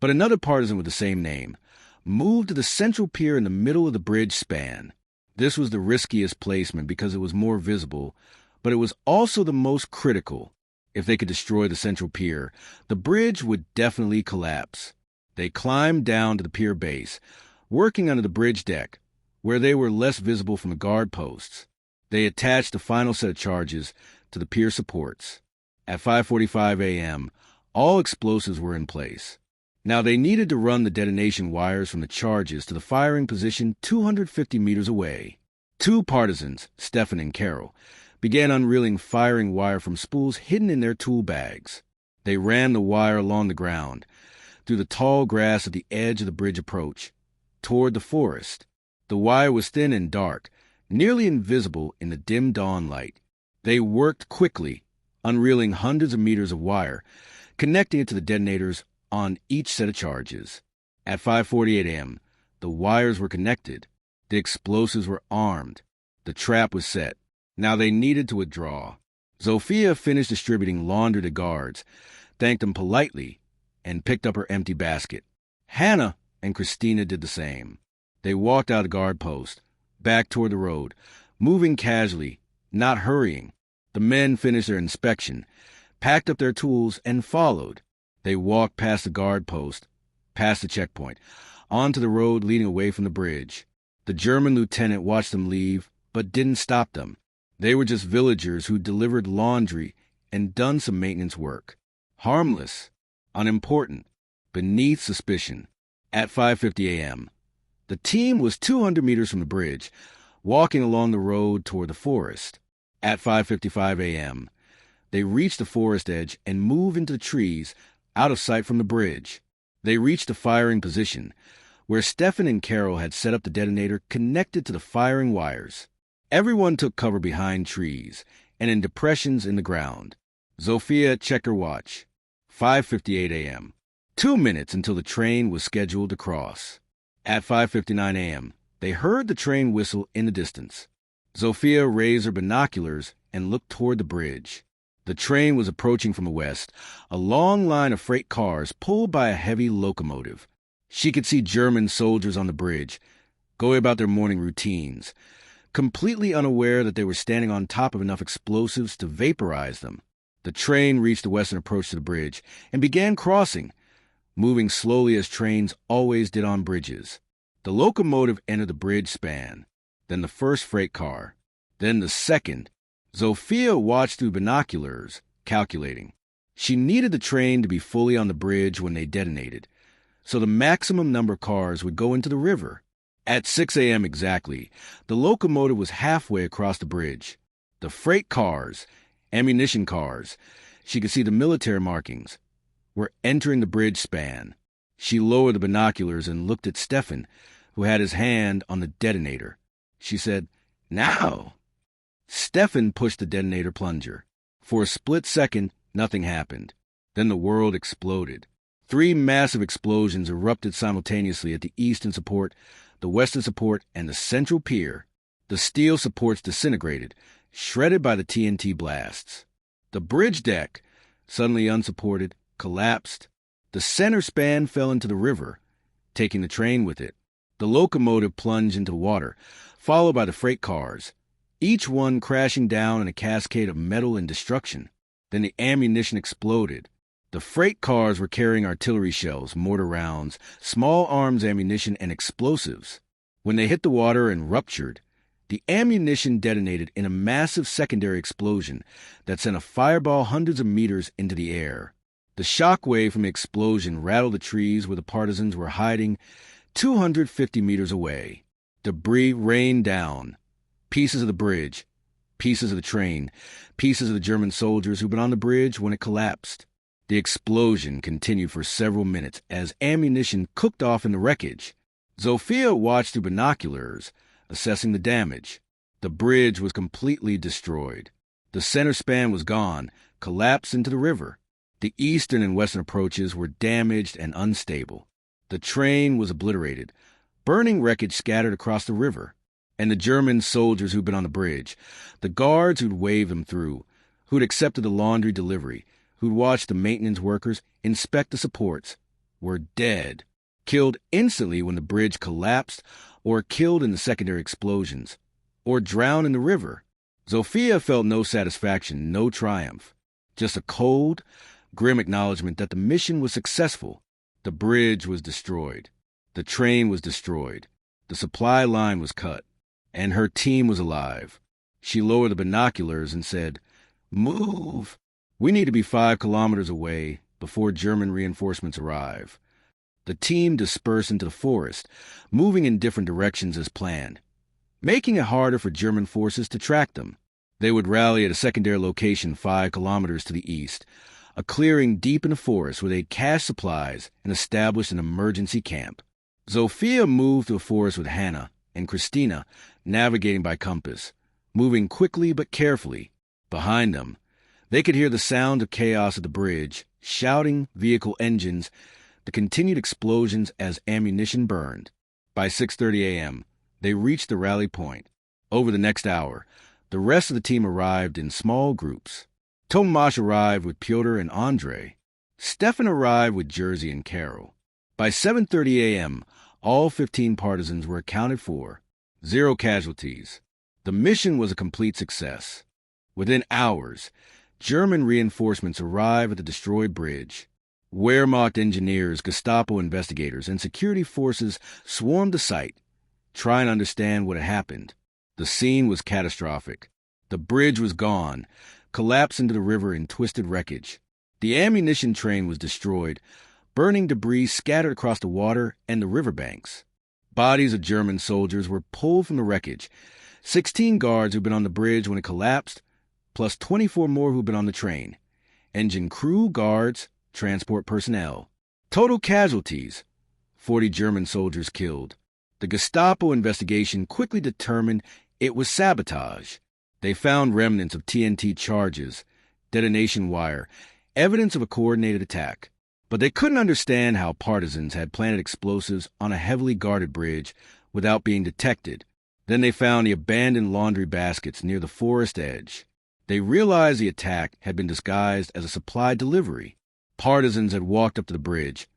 but another partisan with the same name, moved to the central pier in the middle of the bridge span. This was the riskiest placement because it was more visible, but it was also the most critical. If they could destroy the central pier, the bridge would definitely collapse. They climbed down to the pier base, working under the bridge deck, where they were less visible from the guard posts. They attached the final set of charges to the pier supports. At 5:45 a.m., all explosives were in place. Now they needed to run the detonation wires from the charges to the firing position 250 meters away. Two partisans, Stefan and Carol, began unreeling firing wire from spools hidden in their tool bags. They ran the wire along the ground, through the tall grass at the edge of the bridge approach, toward the forest. The wire was thin and dark, nearly invisible in the dim dawn light. They worked quickly, unreeling hundreds of meters of wire, connecting it to the detonators on each set of charges. At 5:48 a.m., the wires were connected. The explosives were armed. The trap was set. Now they needed to withdraw. Zofia finished distributing laundry to guards, thanked them politely, and picked up her empty basket. Hannah and Christina did the same. They walked out of the guard post, back toward the road, moving casually, not hurrying. The men finished their inspection, packed up their tools, and followed. They walked past the guard post, past the checkpoint, onto the road leading away from the bridge. The German lieutenant watched them leave, but didn't stop them. They were just villagers who delivered laundry and done some maintenance work. Harmless, unimportant, beneath suspicion. At 5:50 a.m., the team was 200 meters from the bridge, walking along the road toward the forest. At 5:55 a.m., they reached the forest edge and moved into the trees, out of sight from the bridge. They reached the firing position, where Stefan and Carol had set up the detonator connected to the firing wires. Everyone took cover behind trees and in depressions in the ground. Zofia checked her watch. 5:58 a.m. 2 minutes until the train was scheduled to cross. At 5:59 a.m., they heard the train whistle in the distance. Zofia raised her binoculars and looked toward the bridge. The train was approaching from the west, a long line of freight cars pulled by a heavy locomotive. She could see German soldiers on the bridge, going about their morning routines, completely unaware that they were standing on top of enough explosives to vaporize them. The train reached the western approach to the bridge and began crossing, moving slowly as trains always did on bridges. The locomotive entered the bridge span, then the first freight car, then the second. Zofia watched through binoculars, calculating. She needed the train to be fully on the bridge when they detonated, so the maximum number of cars would go into the river. At 6 a.m. exactly, the locomotive was halfway across the bridge. The freight cars, ammunition cars, she could see the military markings, were entering the bridge span. She lowered the binoculars and looked at Stefan, who had his hand on the detonator. She said, "Now!" Stefan pushed the detonator plunger. For a split second, nothing happened. Then the world exploded. 3 massive explosions erupted simultaneously at the eastern support, the western support, and the central pier. The steel supports disintegrated, shredded by the TNT blasts. The bridge deck, suddenly unsupported, collapsed. The center span fell into the river, taking the train with it. The locomotive plunged into the water, followed by the freight cars, each one crashing down in a cascade of metal and destruction. Then the ammunition exploded. The freight cars were carrying artillery shells, mortar rounds, small arms ammunition, and explosives. When they hit the water and ruptured, the ammunition detonated in a massive secondary explosion that sent a fireball hundreds of meters into the air. The shock wave from the explosion rattled the trees where the partisans were hiding 250 meters away. Debris rained down. Pieces of the bridge, pieces of the train, pieces of the German soldiers who'd been on the bridge when it collapsed. The explosion continued for several minutes as ammunition cooked off in the wreckage. Zofia watched through binoculars, assessing the damage. The bridge was completely destroyed. The center span was gone, collapsed into the river. The eastern and western approaches were damaged and unstable. The train was obliterated, burning wreckage scattered across the river. And the German soldiers who'd been on the bridge, the guards who'd waved them through, who'd accepted the laundry delivery, who'd watched the maintenance workers inspect the supports, were dead, killed instantly when the bridge collapsed, or killed in the secondary explosions, or drowned in the river. Zofia felt no satisfaction, no triumph, just a cold, grim acknowledgement that the mission was successful. The bridge was destroyed. The train was destroyed. The supply line was cut. And her team was alive. She lowered the binoculars and said, "Move! We need to be 5 kilometers away before German reinforcements arrive." The team dispersed into the forest, moving in different directions as planned, making it harder for German forces to track them. They would rally at a secondary location 5 kilometers to the east, a clearing deep in the forest where they'd cache supplies and establish an emergency camp. Zofia moved to the forest with Hannah and Christina, navigating by compass, moving quickly but carefully. Behind them, they could hear the sound of chaos at the bridge, shouting, vehicle engines, the continued explosions as ammunition burned. By 6:30 a.m., they reached the rally point. Over the next hour, the rest of the team arrived in small groups. Tomasz arrived with Pyotr and Andrei. Stefan arrived with Jerzy and Carol. By 7:30 a.m., all 15 partisans were accounted for. 0 casualties. The mission was a complete success. Within hours, German reinforcements arrived at the destroyed bridge. Wehrmacht engineers, Gestapo investigators, and security forces swarmed the site, trying to understand what had happened. The scene was catastrophic. The bridge was gone, collapsed into the river in twisted wreckage. The ammunition train was destroyed, burning debris scattered across the water and the riverbanks. Bodies of German soldiers were pulled from the wreckage. 16 guards who'd been on the bridge when it collapsed, plus 24 more who'd been on the train. Engine crew, guards, transport personnel. Total casualties: 40 German soldiers killed. The Gestapo investigation quickly determined it was sabotage. They found remnants of TNT charges, detonation wire, evidence of a coordinated attack. But they couldn't understand how partisans had planted explosives on a heavily guarded bridge without being detected. Then they found the abandoned laundry baskets near the forest edge. They realized the attack had been disguised as a supply delivery. Partisans had walked up to the bridge,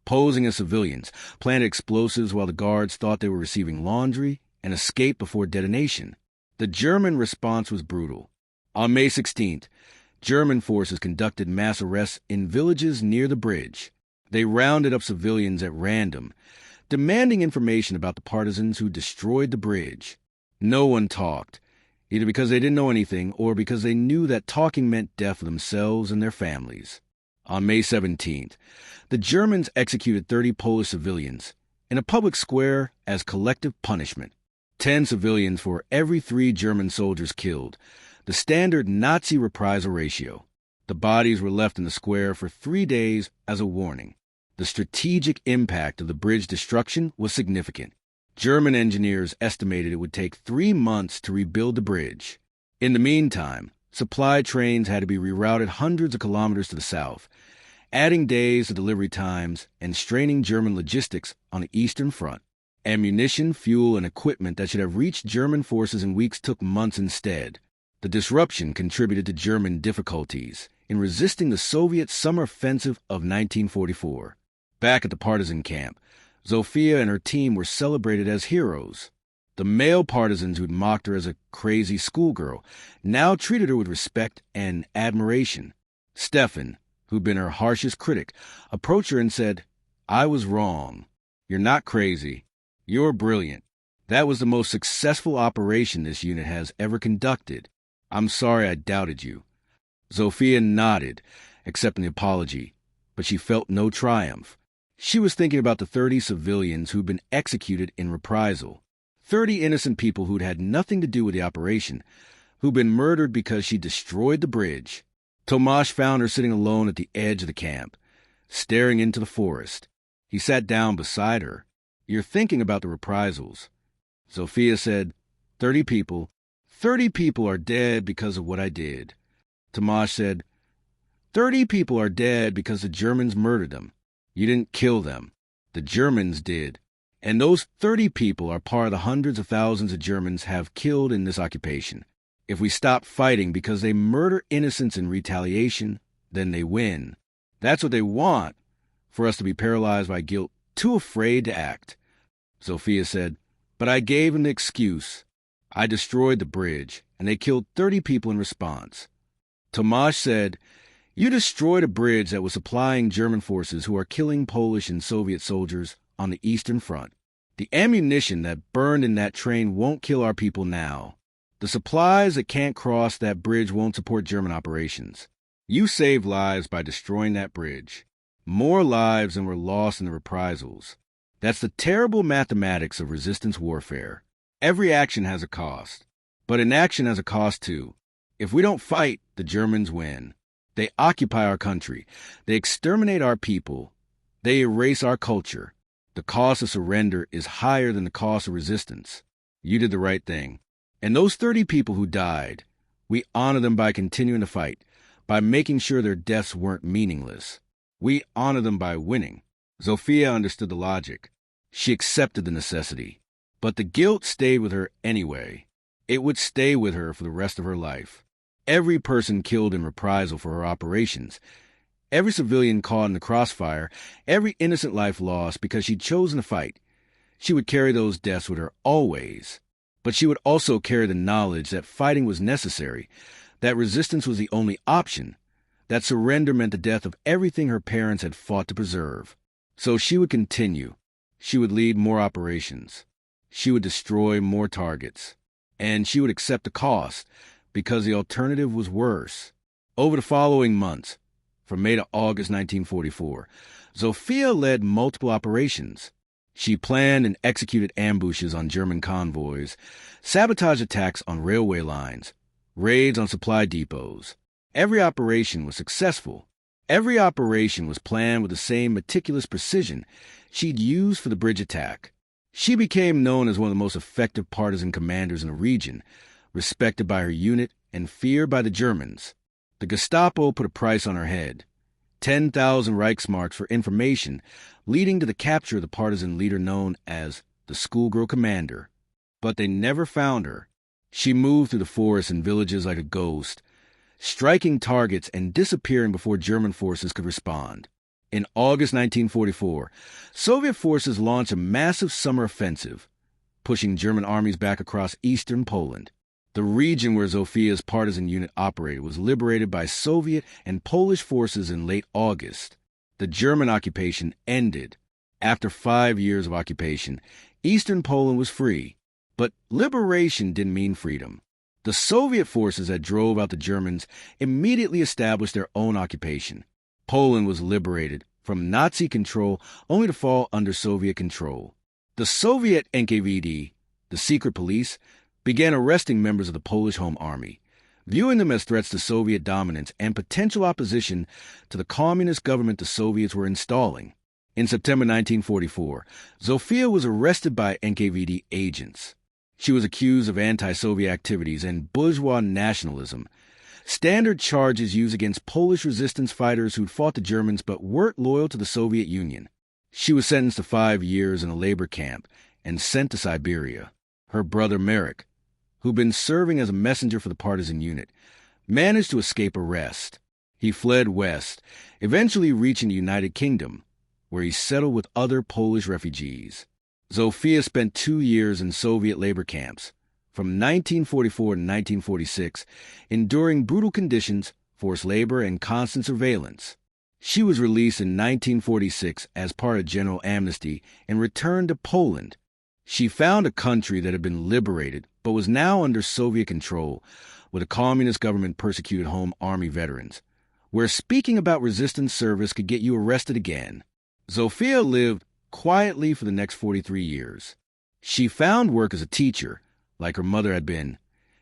posing as civilians, planted explosives while the guards thought they were receiving laundry, and escaped before detonation. The German response was brutal. On May 16th, German forces conducted mass arrests in villages near the bridge. They rounded up civilians at random, demanding information about the partisans who destroyed the bridge. No one talked, either because they didn't know anything or because they knew that talking meant death for themselves and their families. On May 17th, the Germans executed 30 Polish civilians in a public square as collective punishment. 10 civilians for every 3 German soldiers killed, the standard Nazi reprisal ratio. The bodies were left in the square for 3 days as a warning. The strategic impact of the bridge destruction was significant. German engineers estimated it would take 3 months to rebuild the bridge. In the meantime, supply trains had to be rerouted hundreds of kilometers to the south, adding days to delivery times and straining German logistics on the Eastern Front. Ammunition, fuel, and equipment that should have reached German forces in weeks took months instead. The disruption contributed to German difficulties in resisting the Soviet summer offensive of 1944. Back at the partisan camp, Zofia and her team were celebrated as heroes. The male partisans who'd mocked her as a crazy schoolgirl now treated her with respect and admiration. Stefan, who'd been her harshest critic, approached her and said, "I was wrong. You're not crazy. You're brilliant. That was the most successful operation this unit has ever conducted. I'm sorry I doubted you." Zofia nodded, accepting the apology, but she felt no triumph. She was thinking about the 30 civilians who'd been executed in reprisal. 30 innocent people who'd had nothing to do with the operation, who'd been murdered because she destroyed the bridge. Tomasz found her sitting alone at the edge of the camp, staring into the forest. He sat down beside her. "You're thinking about the reprisals." Zofia said, 30 people. 30 people are dead because of what I did." Tomasz said, 30 people are dead because the Germans murdered them. You didn't kill them. The Germans did. And those 30 people are part of the hundreds of thousands of Germans have killed in this occupation. If we stop fighting because they murder innocents in retaliation, then they win. That's what they want, for us to be paralyzed by guilt, too afraid to act. Zofia said, "But I gave him the excuse. I destroyed the bridge, and they killed 30 people in response." Tomasz said, "You destroyed a bridge that was supplying German forces who are killing Polish and Soviet soldiers on the Eastern Front. The ammunition that burned in that train won't kill our people now. The supplies that can't cross that bridge won't support German operations. You saved lives by destroying that bridge. More lives than were lost in the reprisals. That's the terrible mathematics of resistance warfare. Every action has a cost, but inaction has a cost too. If we don't fight, the Germans win. They occupy our country. They exterminate our people. They erase our culture. The cost of surrender is higher than the cost of resistance. You did the right thing. And those 30 people who died, we honor them by continuing to fight, by making sure their deaths weren't meaningless. We honor them by winning." Zofia understood the logic. She accepted the necessity. But the guilt stayed with her anyway. It would stay with her for the rest of her life. Every person killed in reprisal for her operations, every civilian caught in the crossfire, every innocent life lost because she'd chosen to fight, she would carry those deaths with her always. But she would also carry the knowledge that fighting was necessary, that resistance was the only option, that surrender meant the death of everything her parents had fought to preserve. So she would continue. She would lead more operations. She would destroy more targets. And she would accept the cost, because the alternative was worse. Over the following months, from May to August 1944, Zofia led multiple operations. She planned and executed ambushes on German convoys, sabotage attacks on railway lines, raids on supply depots. Every operation was successful. Every operation was planned with the same meticulous precision she'd used for the bridge attack. She became known as one of the most effective partisan commanders in the region, respected by her unit and feared by the Germans. The Gestapo put a price on her head, 10,000 Reichsmarks for information, leading to the capture of the partisan leader known as the Schoolgirl Commander. But they never found her. She moved through the forests and villages like a ghost, striking targets and disappearing before German forces could respond. In August 1944, Soviet forces launched a massive summer offensive, pushing German armies back across eastern Poland. The region where Zofia's partisan unit operated was liberated by Soviet and Polish forces in late August. The German occupation ended. After 5 years of occupation, eastern Poland was free. But liberation didn't mean freedom. The Soviet forces that drove out the Germans immediately established their own occupation. Poland was liberated from Nazi control only to fall under Soviet control. The Soviet NKVD, the secret police, began arresting members of the Polish Home Army, viewing them as threats to Soviet dominance and potential opposition to the communist government the Soviets were installing. In September 1944, Zofia was arrested by NKVD agents. She was accused of anti-Soviet activities and bourgeois nationalism, standard charges used against Polish resistance fighters who'd fought the Germans but weren't loyal to the Soviet Union. She was sentenced to 5 years in a labor camp and sent to Siberia. Her brother Marek, who'd been serving as a messenger for the partisan unit, managed to escape arrest. He fled west, eventually reaching the United Kingdom, where he settled with other Polish refugees. Zofia spent 2 years in Soviet labor camps, from 1944 to 1946, enduring brutal conditions, forced labor, and constant surveillance. She was released in 1946 as part of general amnesty and returned to Poland. She found a country that had been liberated but was now under Soviet control, where the communist government persecuted Home Army veterans, where speaking about resistance service could get you arrested again. Zofia lived quietly for the next 43 years. She found work as a teacher, like her mother had been,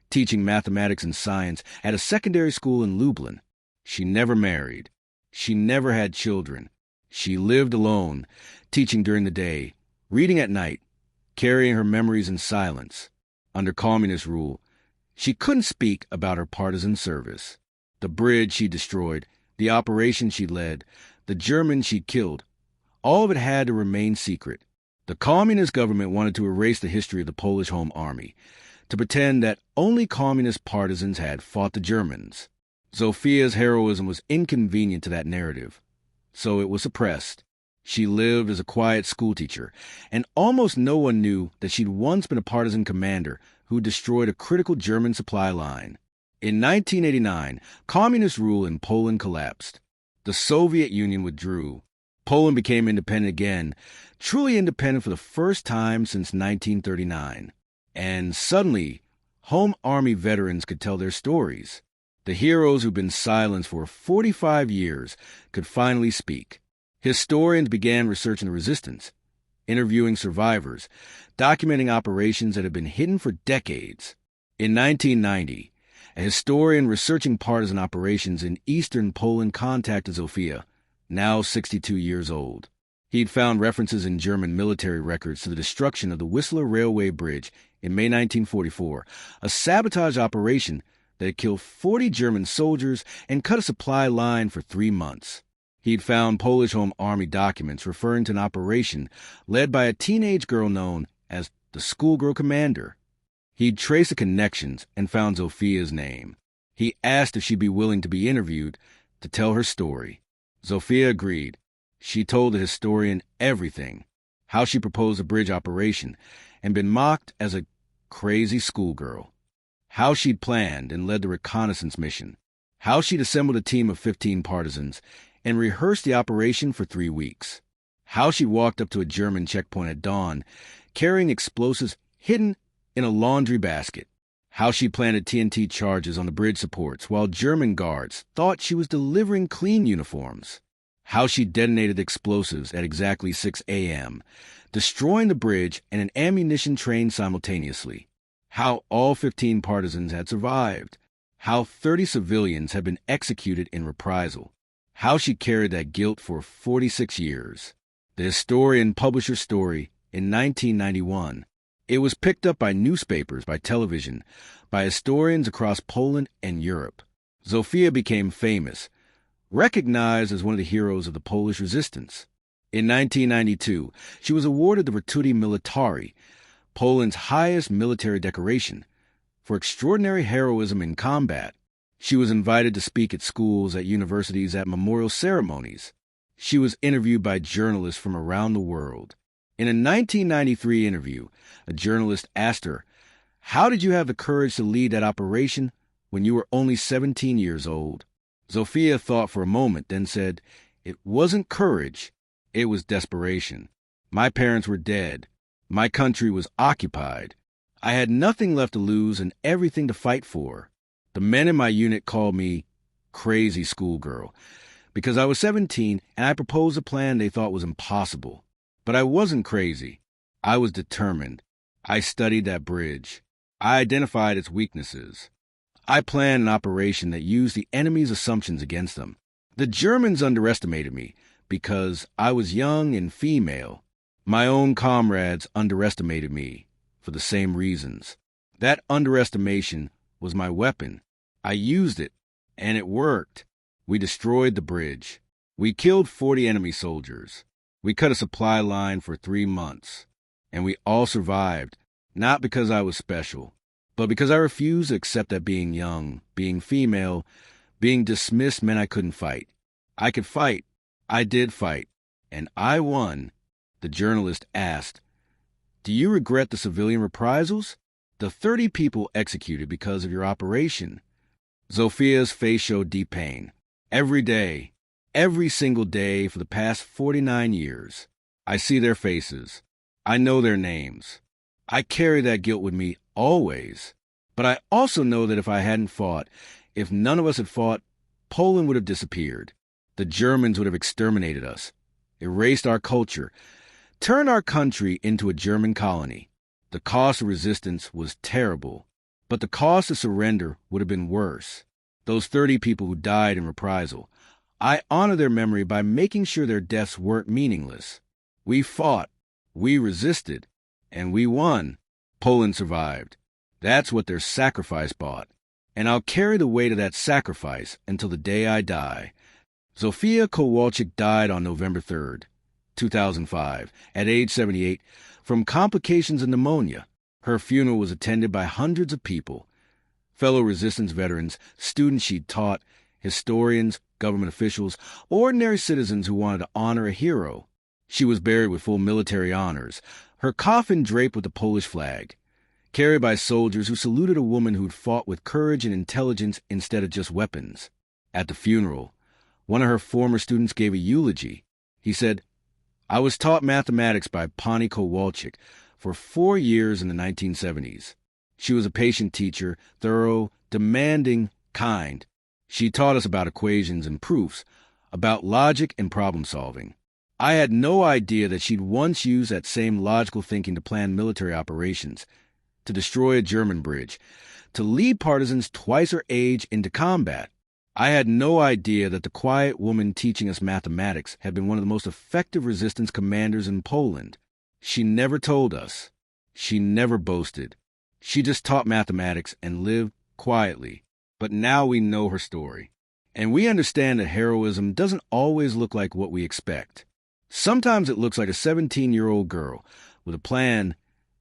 teaching mathematics and science at a secondary school in Lublin. She never married. She never had children. She lived alone, teaching during the day, reading at night, carrying her memories in silence. Under communist rule, she couldn't speak about her partisan service. The bridge she destroyed, the operation she led, the Germans she'd killed, all of it had to remain secret. The communist government wanted to erase the history of the Polish Home Army, to pretend that only communist partisans had fought the Germans. Zofia's heroism was inconvenient to that narrative, so it was suppressed. She lived as a quiet schoolteacher, and almost no one knew that she'd once been a partisan commander who destroyed a critical German supply line. In 1989, communist rule in Poland collapsed. The Soviet Union withdrew. Poland became independent again, truly independent for the first time since 1939. And suddenly, Home Army veterans could tell their stories. The heroes who'd been silenced for 45 years could finally speak. Historians began researching the resistance, interviewing survivors, documenting operations that had been hidden for decades. In 1990, a historian researching partisan operations in eastern Poland contacted Zofia, now 62 years old. He'd found references in German military records to the destruction of the Whistler Railway Bridge in May 1944, a sabotage operation that had killed 40 German soldiers and cut a supply line for 3 months. He'd found Polish Home Army documents referring to an operation led by a teenage girl known as the Schoolgirl commander. He'd traced the connections and found Zofia's name. He asked if she'd be willing to be interviewed to tell her story. Zofia agreed. She told the historian everything, how she proposed a bridge operation and been mocked as a crazy schoolgirl, how she'd planned and led the reconnaissance mission, how she'd assembled a team of 15 partisans and rehearsed the operation for 3 weeks, how she walked up to a German checkpoint at dawn carrying explosives hidden in a laundry basket, how she planted TNT charges on the bridge supports while German guards thought she was delivering clean uniforms, how she detonated explosives at exactly 6 a.m., destroying the bridge and an ammunition train simultaneously, how all 15 partisans had survived, how 30 civilians had been executed in reprisal, how she carried that guilt for 46 years. The historian published her story in 1991. It was picked up by newspapers, by television, by historians across Poland and Europe. Zofia became famous, recognized as one of the heroes of the Polish resistance. In 1992, she was awarded the Virtuti Militari, Poland's highest military decoration, for extraordinary heroism in combat. She was invited to speak at schools, at universities, at memorial ceremonies. She was interviewed by journalists from around the world. In a 1993 interview, a journalist asked her, "How did you have the courage to lead that operation when you were only 17 years old?" Zofia thought for a moment, then said, "It wasn't courage, it was desperation. My parents were dead. My country was occupied. I had nothing left to lose and everything to fight for. The men in my unit called me crazy schoolgirl because I was 17 and I proposed a plan they thought was impossible. But I wasn't crazy. I was determined. I studied that bridge. I identified its weaknesses. I planned an operation that used the enemy's assumptions against them. The Germans underestimated me because I was young and female. My own comrades underestimated me for the same reasons. That underestimation was my weapon. I used it, and it worked. We destroyed the bridge. We killed 40 enemy soldiers. We cut a supply line for 3 months. And we all survived, not because I was special, but because I refused to accept that being young, being female, being dismissed meant I couldn't fight. I could fight. I did fight. And I won. The journalist asked, "Do you regret the civilian reprisals? The 30 people executed because of your operation?" Zofia's face showed deep pain. Every day, every single day for the past 49 years, I see their faces. I know their names. I carry that guilt with me always. But I also know that if I hadn't fought, if none of us had fought, Poland would have disappeared. The Germans would have exterminated us, erased our culture, turned our country into a German colony. The cost of resistance was terrible, but the cost of surrender would have been worse. Those 30 people who died in reprisal, I honor their memory by making sure their deaths weren't meaningless. We fought, we resisted, and we won. Poland survived. That's what their sacrifice bought. And I'll carry the weight of that sacrifice until the day I die. Zofia Kowalczyk died on November 3rd, 2005, at age 78, from complications of pneumonia. Her funeral was attended by hundreds of people, fellow resistance veterans, students she'd taught, historians, government officials, ordinary citizens who wanted to honor a hero. She was buried with full military honors, her coffin draped with the Polish flag, carried by soldiers who saluted a woman who'd fought with courage and intelligence instead of just weapons. At the funeral, one of her former students gave a eulogy. He said, "I was taught mathematics by Pani Kowalczyk for 4 years in the 1970s. She was a patient teacher, thorough, demanding, kind. She taught us about equations and proofs, about logic and problem solving. I had no idea that she'd once used that same logical thinking to plan military operations, to destroy a German bridge, to lead partisans twice her age into combat. I had no idea that the quiet woman teaching us mathematics had been one of the most effective resistance commanders in Poland. She never told us. She never boasted. She just taught mathematics and lived quietly. But now we know her story. And we understand that heroism doesn't always look like what we expect. Sometimes it looks like a 17-year-old girl with a plan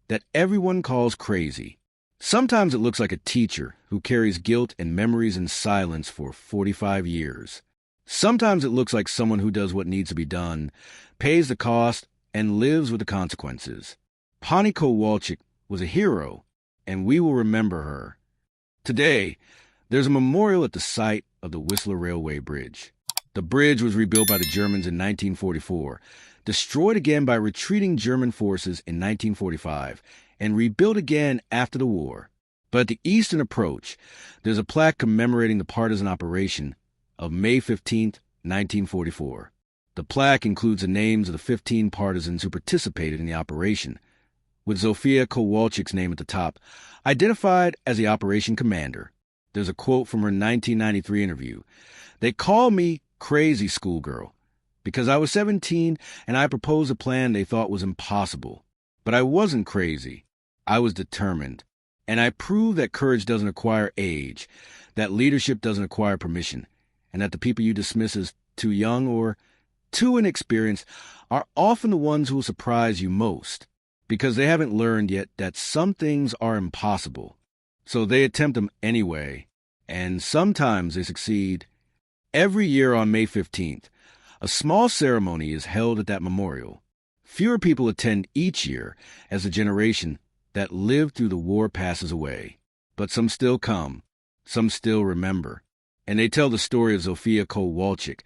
that everyone calls crazy. Sometimes it looks like a teacher who carries guilt and memories in silence for 45 years. Sometimes it looks like someone who does what needs to be done, pays the cost, and lives with the consequences. Pani Kowalczyk was a hero, and we will remember her. Today, there's a memorial at the site of the Whistler Railway Bridge. The bridge was rebuilt by the Germans in 1944, destroyed again by retreating German forces in 1945, and rebuilt again after the war. But at the eastern approach, there's a plaque commemorating the partisan operation of May 15, 1944. The plaque includes the names of the 15 partisans who participated in the operation, with Zofia Kowalczyk's name at the top, identified as the operation commander. There's a quote from her 1993 interview. "They called me crazy schoolgirl because I was 17 and I proposed a plan they thought was impossible. But I wasn't crazy. I was determined. And I proved that courage doesn't acquire age, that leadership doesn't acquire permission, and that the people you dismiss as too young or too inexperienced are often the ones who will surprise you most, because they haven't learned yet that some things are impossible. So they attempt them anyway, And sometimes they succeed. Every year on May 15th, a small ceremony is held at that memorial. Fewer people attend each year as the generation that lived through the war passes away. But some still come, some still remember. And they tell the story of Zofia Kowalczyk,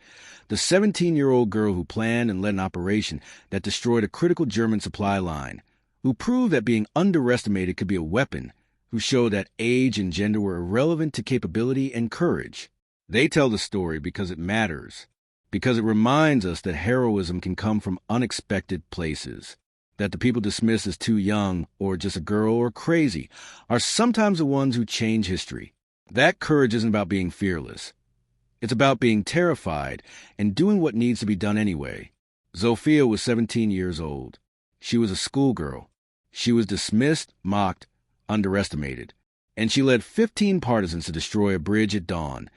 the 17-year-old girl who planned and led an operation that destroyed a critical German supply line, who proved that being underestimated could be a weapon, who showed that age and gender were irrelevant to capability and courage. They tell the story because it matters, because it reminds us that heroism can come from unexpected places, that the people dismissed as too young or just a girl or crazy are sometimes the ones who change history. That courage isn't about being fearless. It's about being terrified and doing what needs to be done anyway. Zofia was 17 years old. She was a schoolgirl. She was dismissed, mocked, underestimated. And she led 15 partisans to destroy a bridge at dawn,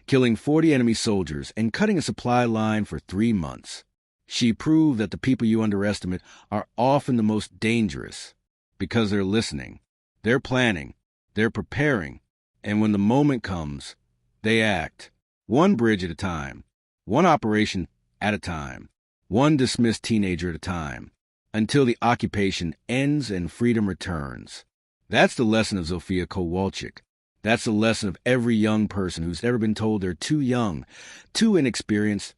killing 40 enemy soldiers and cutting a supply line for 3 months. She proved that the people you underestimate are often the most dangerous because they're listening, they're planning, they're preparing, and when the moment comes, they act. One bridge at a time, one operation at a time, one dismissed teenager at a time, until the occupation ends and freedom returns. That's the lesson of Zofia Kowalczyk. That's the lesson of every young person who's ever been told they're too young, too inexperienced,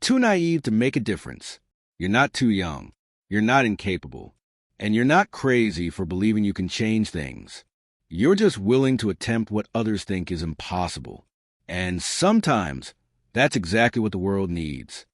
too naive to make a difference. You're not too young. You're not incapable. And you're not crazy for believing you can change things. You're just willing to attempt what others think is impossible. And sometimes that's exactly what the world needs.